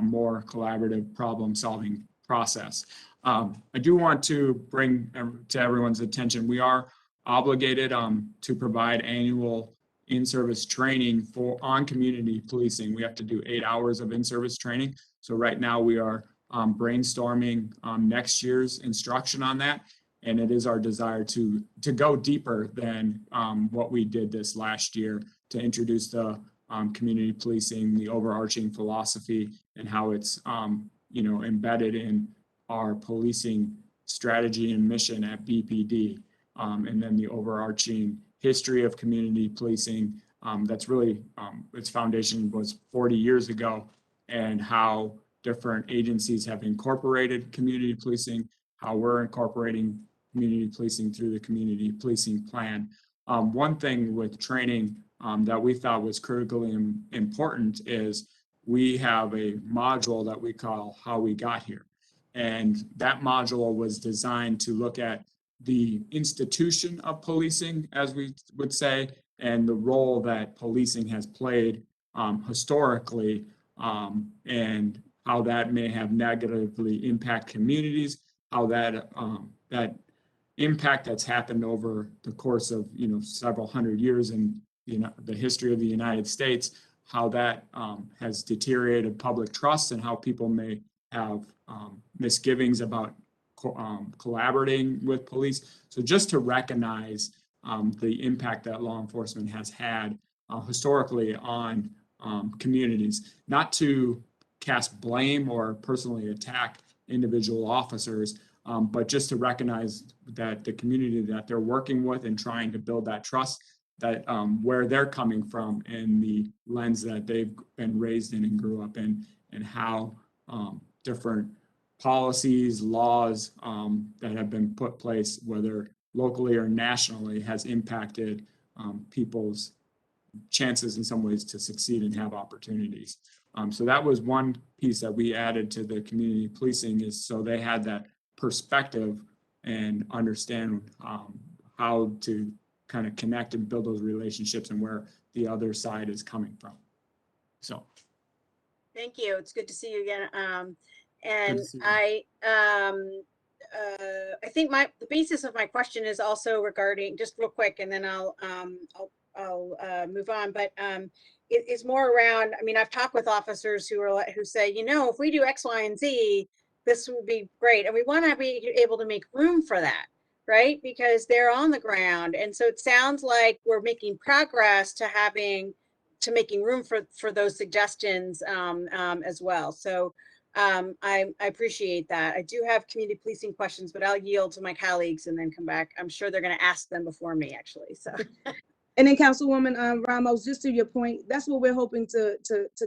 more collaborative problem-solving process. I do want to bring to everyone's attention, we are obligated to provide annual in-service training on community policing. We have to do 8 hours of in-service training. So right now we are brainstorming next year's instruction on that. And it is our desire to go deeper than what we did this last year, to introduce the community policing, the overarching philosophy, and how it's embedded in our policing strategy and mission at BPD, and then the overarching history of community policing. That's really its foundation was 40 years ago, and how different agencies have incorporated community policing, how we're incorporating community policing through the community policing plan. One thing with training that we thought was critically important is we have a module that we call How We Got Here. And that module was designed to look at the institution of policing, as we would say, and the role that policing has played historically, and how that may have negatively impact communities, how that that impact that's happened over the course of several hundred years in the history of the United States, how that has deteriorated public trust and how people may have misgivings about collaborating with police. So just to recognize the impact that law enforcement has had historically on communities, not to cast blame or personally attack individual officers, but just to recognize that the community that they're working with and trying to build that trust, that where they're coming from and the lens that they've been raised in and grew up in, and how different policies, laws that have been put place, whether locally or nationally, has impacted people's chances in some ways to succeed and have opportunities. So that was one piece that we added to the community policing, is so they had that perspective and understand how to kind of connect and build those relationships and where the other side is coming from. So. Thank you. It's good to see you again. Good to see you. I think the basis of my question is also regarding, just real quick, and then I'll move on. But it is more around. I mean, I've talked with officers who say, if we do X, Y, and Z, this would be great, and we want to be able to make room for that, right? Because they're on the ground, and so it sounds like we're making progress to making room for those suggestions as well. So I appreciate that. I do have community policing questions, but I'll yield to my colleagues and then come back. I'm sure they're going to ask them before me, actually. So. And then Councilwoman Ramos, just to your point, that's what we're hoping to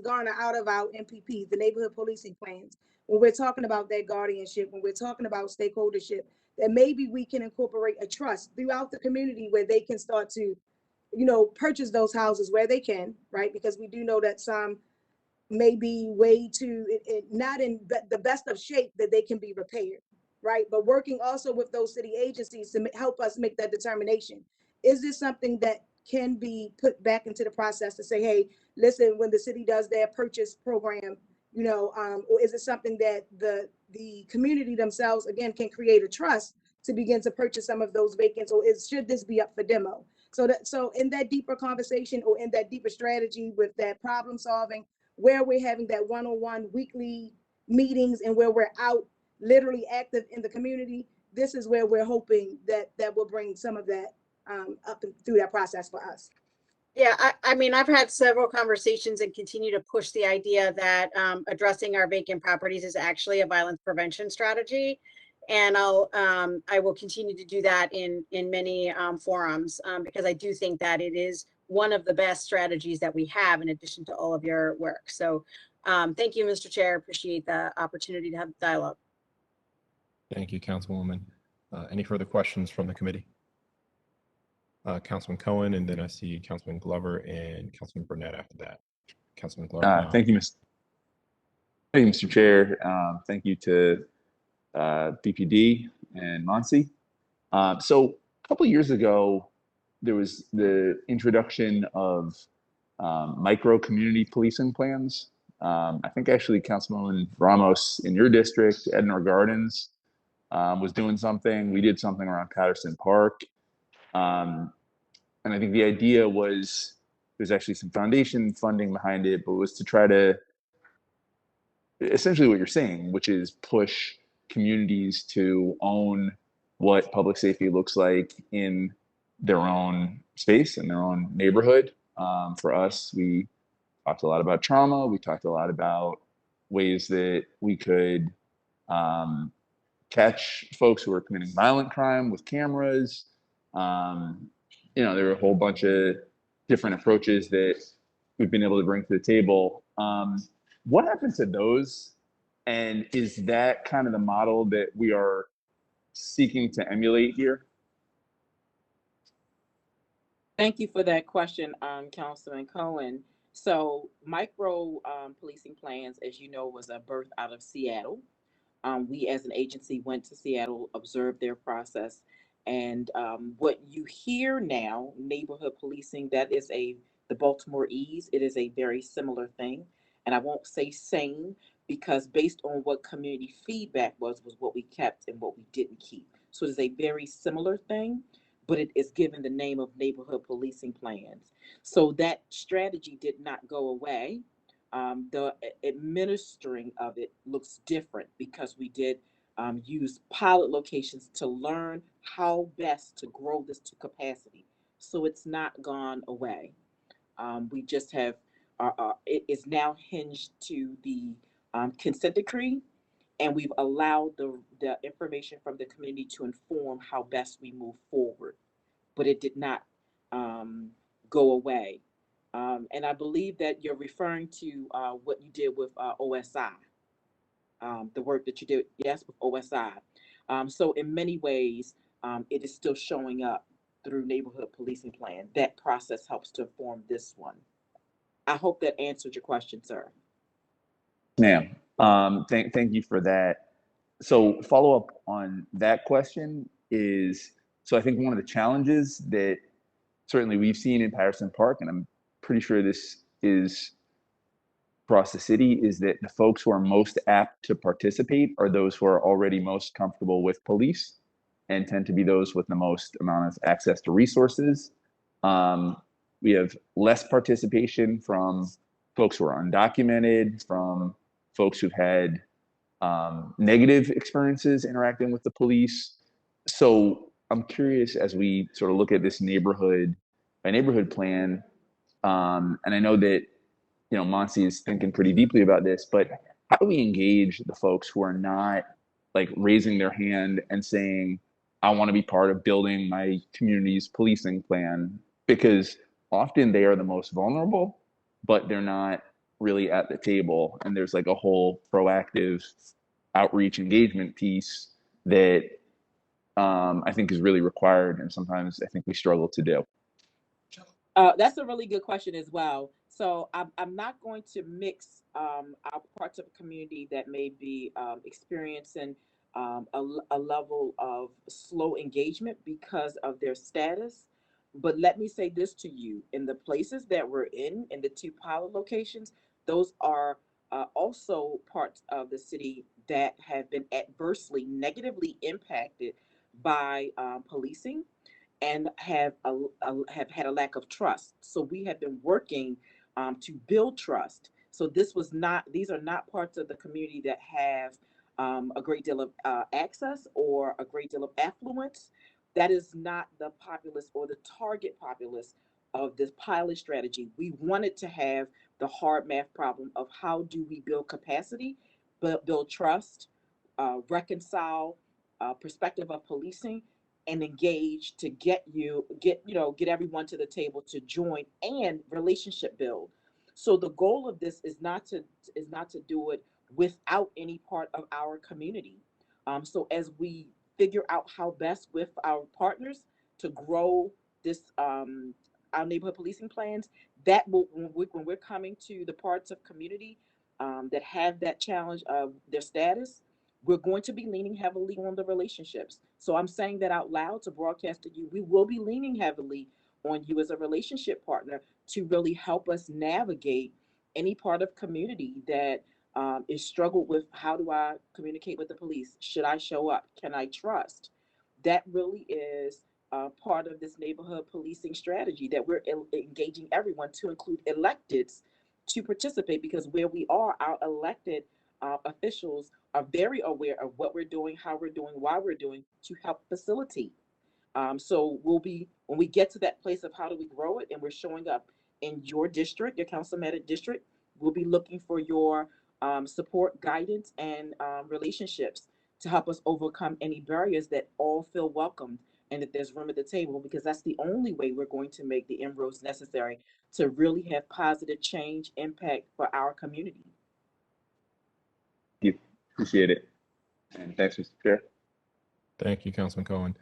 garner out of our MPPs, the neighborhood policing plans. When we're talking about that guardianship, when we're talking about stakeholdership, that maybe we can incorporate a trust throughout the community where they can start to purchase those houses where they can, right? Because we do know that some may be way too, not in the best of shape that they can be repaired, right? But working also with those city agencies to help us make that determination. Is this something that can be put back into the process to say, hey, listen, when the city does their purchase program, or is it something that the community themselves, again, can create a trust to begin to purchase some of those vacants, or should this be up for demo? So in that deeper conversation or in that deeper strategy with that problem solving, where we're having that one-on-one weekly meetings and where we're out literally active in the community, this is where we're hoping that will bring some of that up and through that process for us. Yeah, I mean, I've had several conversations and continue to push the idea that addressing our vacant properties is actually a violence prevention strategy. And I will continue to do that in many forums because I do think that it is one of the best strategies that we have in addition to all of your work. So thank you, Mr. Chair. Appreciate the opportunity to have the dialogue. Thank you, Councilwoman. Any further questions from the committee? Councilman Cohen, and then I see Councilman Glover and Councilman Burnett after that. Councilman Glover. Thank you, Mr. Chair. Thank you to BPD and Monsi. So a couple of years ago, there was the introduction of micro community policing plans. I think actually Councilwoman Ramos in your district, Edinburgh Gardens, was doing something. We did something around Patterson Park. And I think the idea was, there's actually some foundation funding behind it, but was to try to, essentially what you're saying, which is push communities to own what public safety looks like in their own space, in their own neighborhood. For us, we talked a lot about trauma. We talked a lot about ways that we could catch folks who are committing violent crime with cameras. There are a whole bunch of different approaches that we've been able to bring to the table. What happened to those? And is that kind of the model that we are seeking to emulate here? Thank you for that question, Councilman Cohen. So micro policing plans, as you know, was a birth out of Seattle. We as an agency went to Seattle, observed their process. And what you hear now, neighborhood policing, that is the Baltimore Ease. It is a very similar thing. And I won't say same, because based on what community feedback was what we kept and what we didn't keep. So it is a very similar thing, but it is given the name of neighborhood policing plans. So that strategy did not go away. The administering of it looks different because we did use pilot locations to learn how best to grow this to capacity. So it's not gone away. We just have, it is now hinged to the consent decree, and we've allowed the information from the community to inform how best we move forward. But it did not go away. And I believe that you're referring to what you did with OSI, the work that you did, yes, with OSI. So in many ways, it is still showing up through neighborhood policing plan. That process helps to inform this one. I hope that answered your question, sir. Ma'am, thank you for that. So follow up on that question is, so I think one of the challenges that certainly we've seen in Patterson Park, and I'm pretty sure this is across the city, is that the folks who are most apt to participate are those who are already most comfortable with police and tend to be those with the most amount of access to resources. We have less participation from folks who are undocumented, from folks who've had negative experiences interacting with the police. So I'm curious, as we sort of look at this neighborhood by neighborhood plan, and I know that, you know, Monsi is thinking pretty deeply about this, but how do we engage the folks who are not like raising their hand and saying, I want to be part of building my community's policing plan? Because often they are the most vulnerable, but they're not really at the table. And there's like a whole proactive outreach engagement piece that I think is really required. And sometimes I think we struggle to do. That's a really good question as well. So I'm not going to mix our parts of the community that may be experiencing a level of slow engagement because of their status. But let me say this to you: in the places that we're in the two pilot locations, those are also parts of the city that have been adversely, negatively impacted by policing and have had a lack of trust. So we have been working to build trust. So these are not parts of the community that have a great deal of access or a great deal of affluence. That is not the populace or the target populace of this pilot strategy. We wanted to have the hard math problem of how do we build capacity, build trust, reconcile perspective of policing, and engage to get everyone to the table to join and relationship build. So the goal of this is not to do it without any part of our community. So as we figure out how best with our partners to grow this our neighborhood policing plans, that will, when we're coming to the parts of community that have that challenge of their status, we're going to be leaning heavily on the relationships. So I'm saying that out loud to broadcast to you. We will be leaning heavily on you as a relationship partner to really help us navigate any part of community that is struggled with. How do I communicate with the police? Should I show up? Can I trust? That really is part of this neighborhood policing strategy that we're engaging everyone, to include electeds, to participate, because where we are, our elected officials are very aware of what we're doing, how we're doing, why we're doing, to help facilitate. So we'll be, when we get to that place of how do we grow it, and we're showing up in your district, your councilman district, we'll be looking for your support, guidance, and relationships to help us overcome any barriers, that all feel welcomed and that there's room at the table, because that's the only way we're going to make the inroads necessary to really have positive change impact for our community. Thank you. Appreciate it. And thanks, Mr. Chair. Thank you, Councilman Cohen.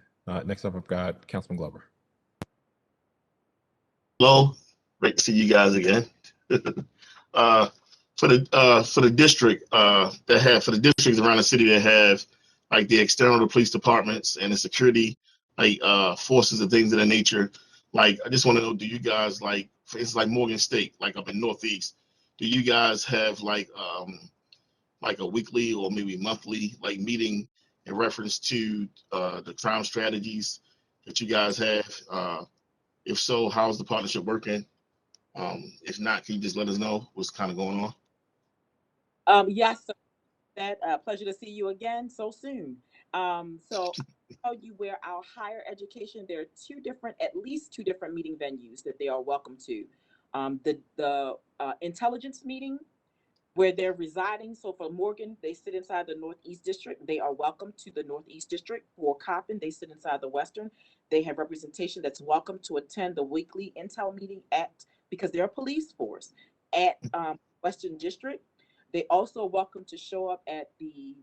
Next up, I've got Councilman Glover. Hello, great to see you guys again. For the district for the districts around the city that have like the external police departments and the security forces and things of that nature, like I just want to know, do you guys, like for instance, like Morgan State, like up in Northeast, do you guys have like a weekly or maybe monthly like meeting in reference to the crime strategies that you guys have? If so, how's the partnership working? If not, can you just let us know what's kind of going on? Yes, so that pleasure to see you again so soon. So I'll tell you where our higher education, there are at least two different meeting venues that they are welcome to. The intelligence meeting, where they're residing. So for Morgan, they sit inside the Northeast District. They are welcome to the Northeast District. For Coppin, they sit inside the Western. They have representation that's welcome to attend the weekly intel meeting because they're a police force, at Western District. They also welcome to show up at the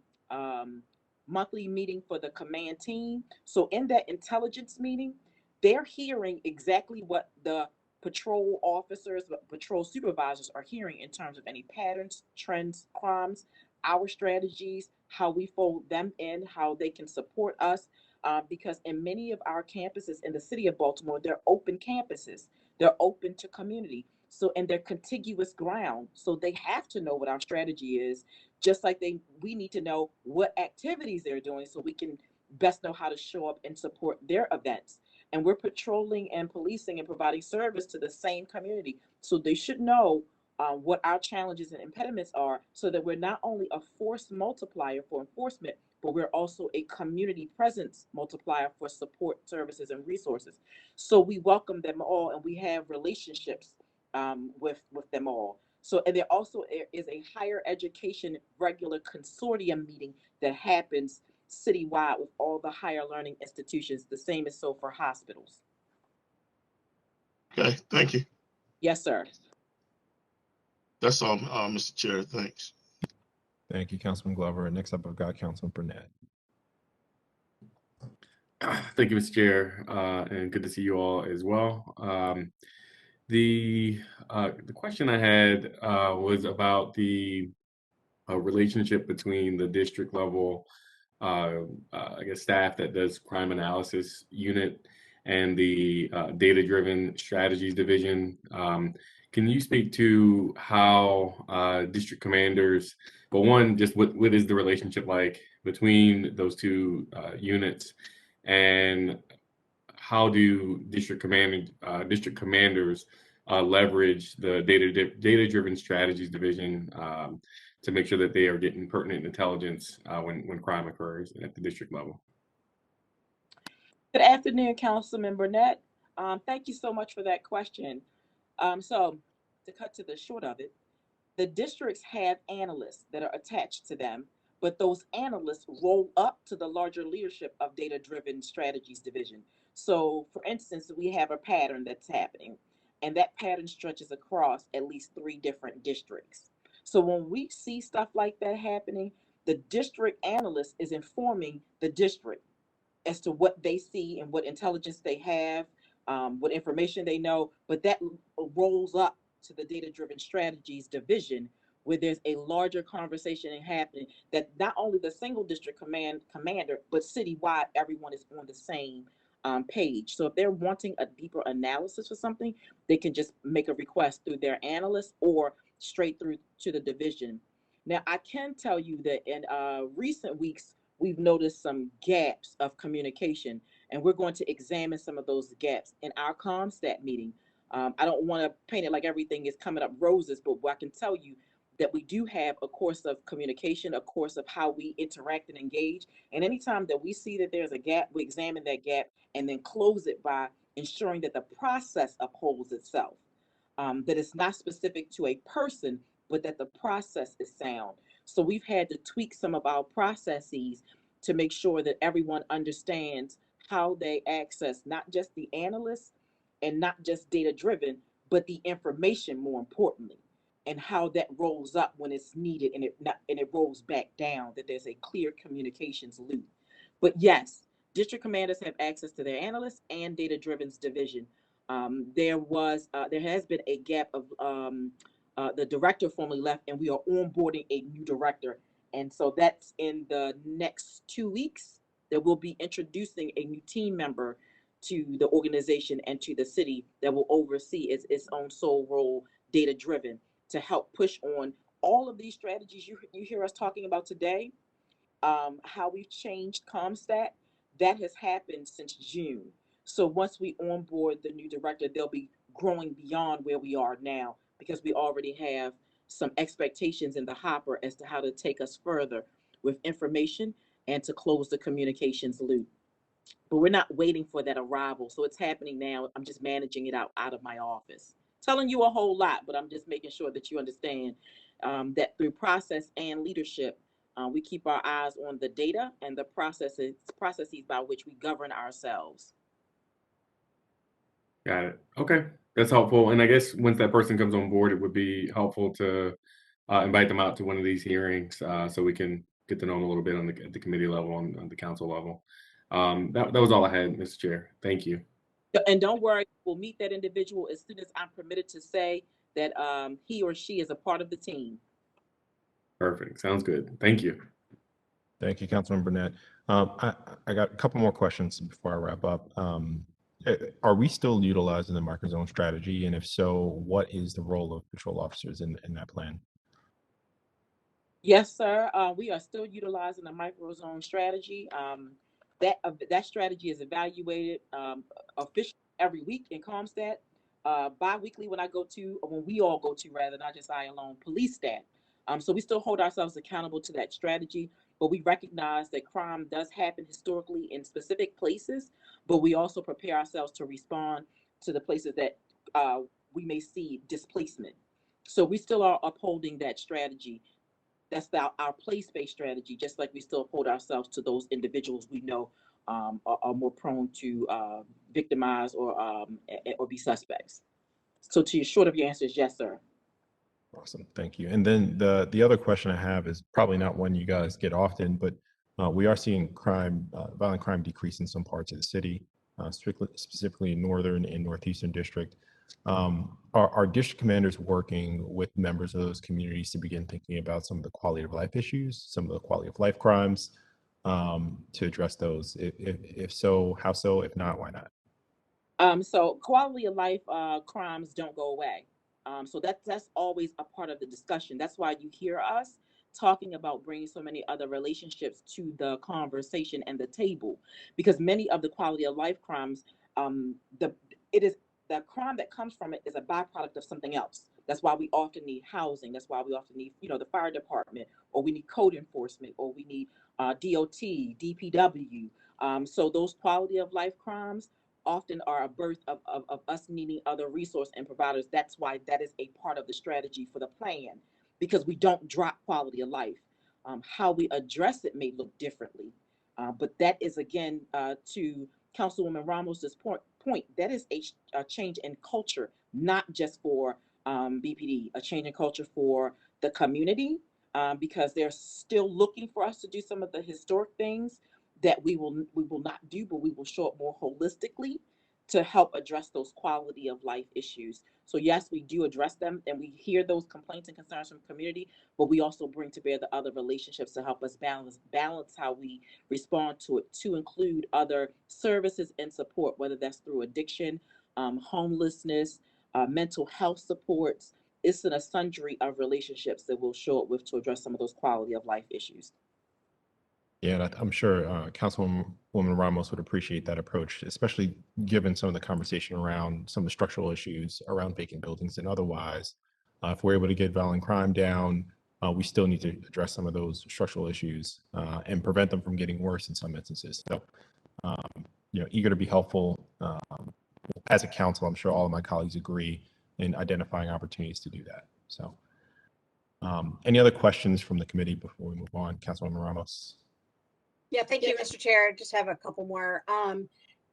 monthly meeting for the command team. So in that intelligence meeting, they're hearing exactly what the patrol officers, patrol supervisors are hearing in terms of any patterns, trends, crimes, our strategies, how we fold them in, how they can support us, because in many of our campuses in the city of Baltimore, they're open campuses. They're open to community. So, and they're contiguous ground. So they have to know what our strategy is, just like we need to know what activities they're doing so we can best know how to show up and support their events. And we're patrolling and policing and providing service to the same community. So they should know what our challenges and impediments are so that we're not only a force multiplier for enforcement, but we're also a community presence multiplier for support services and resources. So we welcome them all and we have relationships with them all. So, and there also is a higher education regular consortium meeting that happens citywide with all the higher learning institutions. The same is so for hospitals. Okay, thank you. Yes, sir. That's all, Mr. Chair. Thanks. Thank you, Councilman Glover. Next up, I've got Councilman Burnett. Thank you, Mr. Chair, and good to see you all as well. The question I had was about the relationship between the district level, I guess, staff that does crime analysis unit and the data-driven strategies division. Can you speak to how district commanders, well, one, just what is the relationship like between those two units, and how do district commanders leverage the data-driven strategies division to make sure that they are getting pertinent intelligence when crime occurs at the district level? Good afternoon, Councilman Burnett. Thank you so much for that question. So to cut to the short of it, the districts have analysts that are attached to them, but those analysts roll up to the larger leadership of data-driven strategies division. So for instance, we have a pattern that's happening, and that pattern stretches across at least 3 different districts. So when we see stuff like that happening, the district analyst is informing the district as to what they see and what intelligence they have, what information they know, but that rolls up to the data-driven strategies division, where there's a larger conversation happening that not only the single district commander, but citywide, everyone is on the same page. So if they're wanting a deeper analysis for something, they can just make a request through their analyst or straight through to the division. Now, I can tell you that in recent weeks, we've noticed some gaps of communication, and we're going to examine some of those gaps in our ComStat meeting. I don't want to paint it like everything is coming up roses, but I can tell you that we do have a course of communication, a course of how we interact and engage. And anytime that we see that there's a gap, we examine that gap and then close it by ensuring that the process upholds itself, that it's not specific to a person, but that the process is sound. So we've had to tweak some of our processes to make sure that everyone understands how they access not just the analysts and not just data driven, but the information more importantly, and how that rolls up when it's needed and it rolls back down, that there's a clear communications loop. But yes, district commanders have access to their analysts and data driven's division. There has been a gap of the director formerly left, and we are onboarding a new director. And so that's in the next 2 weeks that we'll be introducing a new team member to the organization and to the city that will oversee its own sole role, data driven, to help push on all of these strategies you hear us talking about today. How we've changed ComStat, that has happened since June. So once we onboard the new director, they'll be growing beyond where we are now, because we already have some expectations in the hopper as to how to take us further with information and to close the communications loop. But we're not waiting for that arrival. So it's happening now. I'm just managing it out of my office. Telling you a whole lot, but I'm just making sure that you understand that through process and leadership, we keep our eyes on the data and the processes by which we govern ourselves. Got it. Okay, that's helpful. And I guess once that person comes on board, it would be helpful to invite them out to one of these hearings so we can get to know them a little bit on the committee level, on the council level. That was all I had, Mr. Chair. Thank you. And don't worry, we'll meet that individual as soon as I'm permitted to say that he or she is a part of the team. Perfect. Sounds good. Thank you. Thank you, Councilman Burnett. I got a couple more questions before I wrap up. Are we still utilizing the microzone strategy? And if so, what is the role of patrol officers in that plan? Yes, sir. We are still utilizing the microzone strategy. That strategy is evaluated officially every week in Comstat. Bi-weekly when we all go to, rather, not just I alone, police stat. So we still hold ourselves accountable to that strategy, but we recognize that crime does happen historically in specific places, but we also prepare ourselves to respond to the places that we may see displacement. So we still are upholding that strategy. That's our place-based strategy, just like we still hold ourselves to those individuals we know are more prone to victimize or be suspects. So to your short of your answer is yes, sir. Awesome, thank you. And then the other question I have is probably not one you guys get often, but we are seeing violent crime decrease in some parts of the city, specifically in northern and northeastern district. Are district commanders working with members of those communities to begin thinking about some of the quality of life issues, some of the quality of life crimes, to address those? If so, how so? If not, why not? So quality of life crimes don't go away. So that's always a part of the discussion. That's why you hear us talking about bringing so many other relationships to the conversation and the table, because many of the quality of life crimes, the crime that comes from it is a byproduct of something else. That's why we often need housing. That's why we often need, the fire department, or we need code enforcement, or we need DOT, DPW. So those quality of life crimes often are a birth of us needing other resource and providers. That's why that is a part of the strategy for the plan, because we don't drop quality of life. How we address it may look differently, but that is, again, to Councilwoman Ramos's point, that is a change in culture, not just for BPD, a change in culture for the community, because they're still looking for us to do some of the historic things that we will not do, but we will show up more holistically to help address those quality of life issues. So yes, we do address them, and we hear those complaints and concerns from the community, but we also bring to bear the other relationships to help us balance how we respond to it, to include other services and support, whether that's through addiction, homelessness, mental health supports. It's a sundry of relationships that we'll show up with to address some of those quality of life issues. Yeah, and I'm sure Councilwoman Ramos would appreciate that approach, especially given some of the conversation around some of the structural issues around vacant buildings and otherwise. If we're able to get violent crime down, we still need to address some of those structural issues and prevent them from getting worse in some instances. So, eager to be helpful. As a council, I'm sure all of my colleagues agree in identifying opportunities to do that. So, any other questions from the committee before we move on? Councilwoman Ramos. Yeah, thank you, Mr. Chair. I just have a couple more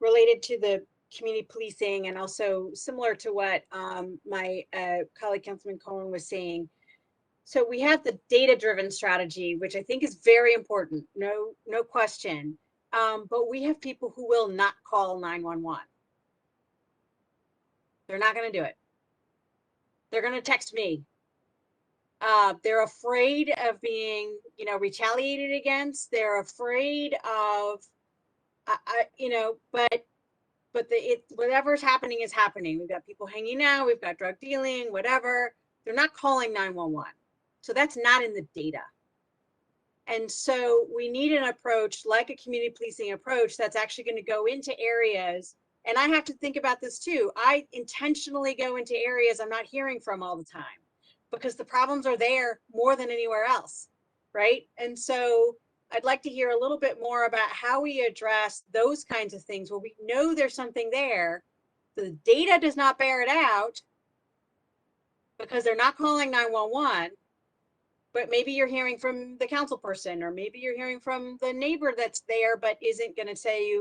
related to the community policing, and also similar to what my colleague Councilman Cohen was saying. So we have the data-driven strategy, which I think is very important, no question. But we have people who will not call 911. They're not going to do it. They're going to text me. They're afraid of being, retaliated against. They're afraid of, but whatever's happening is happening. We've got people hanging out. We've got drug dealing, whatever. They're not calling 911. So that's not in the data. And so we need an approach like a community policing approach that's actually going to go into areas. And I have to think about this too. I intentionally go into areas I'm not hearing from all the time, because the problems are there more than anywhere else, right? And so I'd like to hear a little bit more about how we address those kinds of things where we know there's something there. The data does not bear it out because they're not calling 911, but maybe you're hearing from the council person, or maybe you're hearing from the neighbor that's there but isn't going to say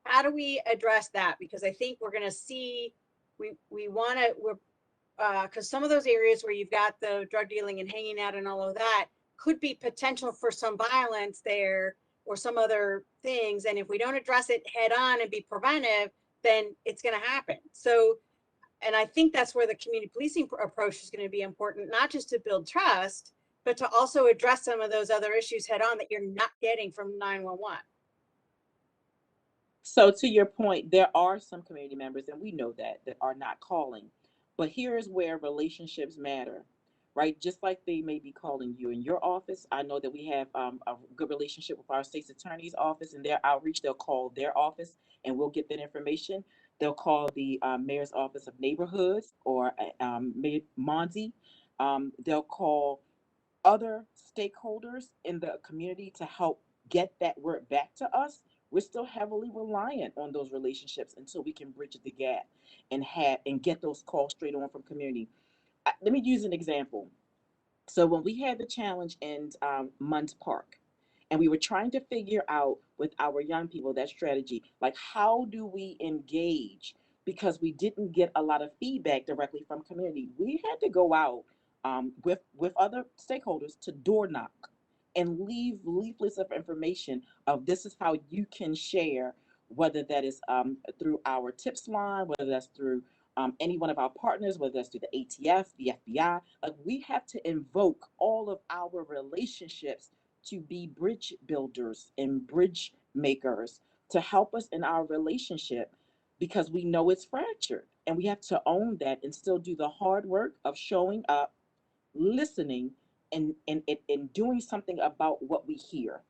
how do we address that? Because I think we're going to see, because some of those areas where you've got the drug dealing and hanging out and all of that could be potential for some violence there or some other things. And if we don't address it head on and be preventive, then it's going to happen. So, and I think that's where the community policing approach is going to be important, not just to build trust, but to also address some of those other issues head on that you're not getting from 911. So to your point, there are some community members, and we know that are not calling. But here's where relationships matter, right? Just like they may be calling you in your office. I know that we have a good relationship with our state's attorney's office and their outreach. They'll call their office and we'll get that information. They'll call the mayor's office of neighborhoods or Monty. They'll call other stakeholders in the community to help get that word back to us. We're still heavily reliant on those relationships until we can bridge the gap and get those calls straight on from community. Let me use an example. So when we had the challenge in Munds Park, and we were trying to figure out with our young people that strategy, like how do we engage? Because we didn't get a lot of feedback directly from community. We had to go out with other stakeholders to door knock and leave leaflets of information of this is how you can share, whether that is through our tips line, whether that's through any one of our partners, whether that's through the ATF, the FBI. Like we have to invoke all of our relationships to be bridge builders and bridge makers to help us in our relationship because we know it's fractured and we have to own that and still do the hard work of showing up, listening, and doing something about what we hear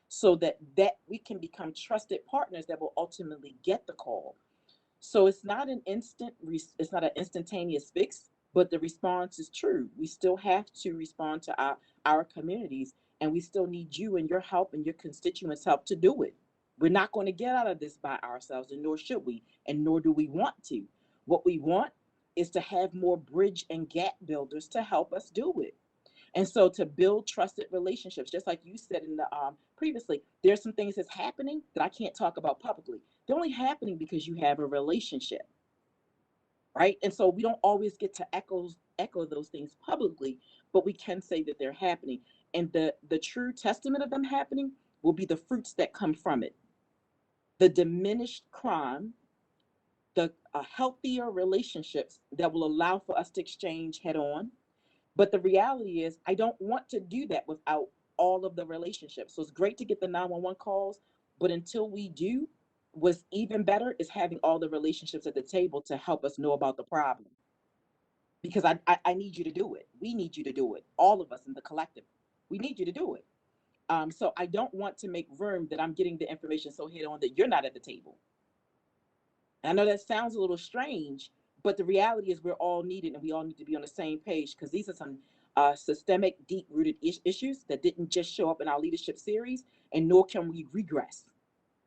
so that we can become trusted partners that will ultimately get the call. So it's not an instantaneous fix, but the response is true. We still have to respond to our communities, and we still need you and your help and your constituents' help to do it. We're not going to get out of this by ourselves, and nor should we, and nor do we want to. What we want is to have more bridge and gap builders to help us do it. And so to build trusted relationships, just like you said in the previously, there's some things that's happening that I can't talk about publicly. They're only happening because you have a relationship, right? And so we don't always get to echo those things publicly, but we can say that they're happening. And the true testament of them happening will be the fruits that come from it. The diminished crime, the healthier relationships that will allow for us to exchange head on. But the reality is, I don't want to do that without all of the relationships. So it's great to get the 911 calls, but until we do, what's even better is having all the relationships at the table to help us know about the problem. Because I need you to do it. We need you to do it. All of us in the collective, we need you to do it. So I don't want to make room that I'm getting the information so head on that you're not at the table. And I know that sounds a little strange, but the reality is we're all needed and we all need to be on the same page because these are some systemic, deep-rooted issues that didn't just show up in our leadership series, and nor can we regress.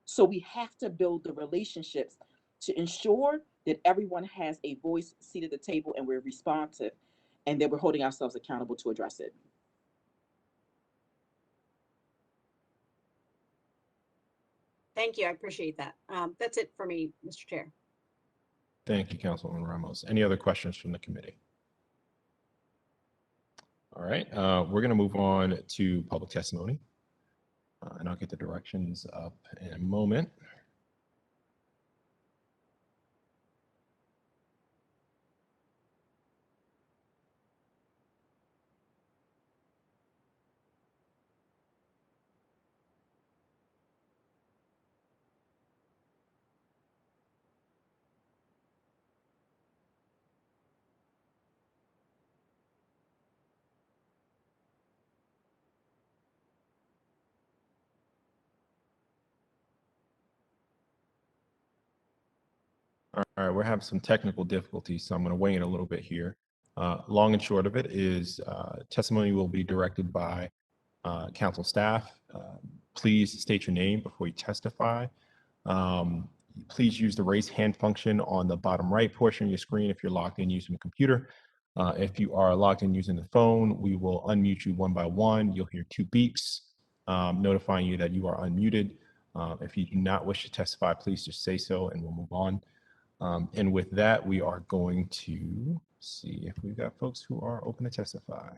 So we have to build the relationships to ensure that everyone has a voice, seat at the table, and we're responsive, and that we're holding ourselves accountable to address it. Thank you. I appreciate that. That's it for me, Mr. Chair. Thank you, Councilwoman Ramos. Any other questions from the committee? All right, we're going to move on to public testimony, and I'll get the directions up in a moment. All right, we're having some technical difficulties, so I'm going to weigh in a little bit here. Long and short of it is testimony will be directed by council staff. Please state your name before you testify. Please use the raise hand function on the bottom right portion of your screen if you're logged in using a computer. If you are logged in using the phone, we will unmute you one by one. You'll hear 2 beeps notifying you that you are unmuted. If you do not wish to testify, please just say so and we'll move on. And with that, we are going to see if we've got folks who are open to testify.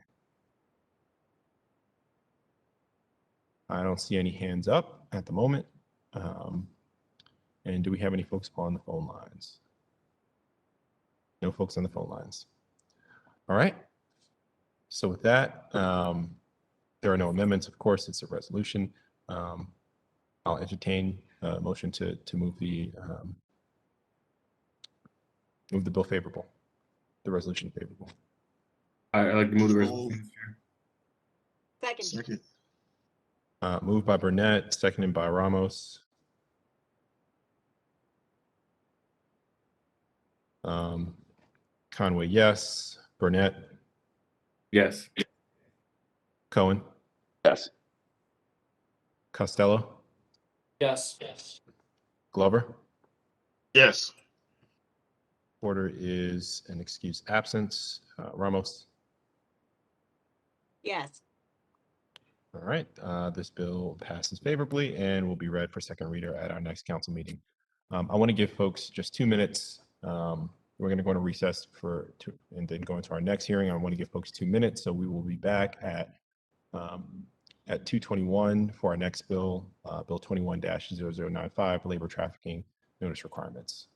I don't see any hands up at the moment. And do we have any folks on the phone lines? No folks on the phone lines. All right. So with that, There are no amendments, of course, it's a resolution. I'll entertain a motion to move the bill favorable, the resolution favorable. I'd like to move the So resolution, moved. Mr. Chair. Second. Second. Moved by Burnett, seconded by Ramos. Conway, yes. Burnett, Yes. Cohen, Yes. Costello, Yes. Glover. Yes. Porter is an excused absence. Ramos. Yes. All right, this bill passes favorably and will be read for second reader at our next council meeting. I want to give folks just 2 minutes. We're going to go into recess and then go into our next hearing. I want to give folks 2 minutes, so we will be back at 2:21 for our next bill, Bill 21-0095, labor trafficking notice requirements.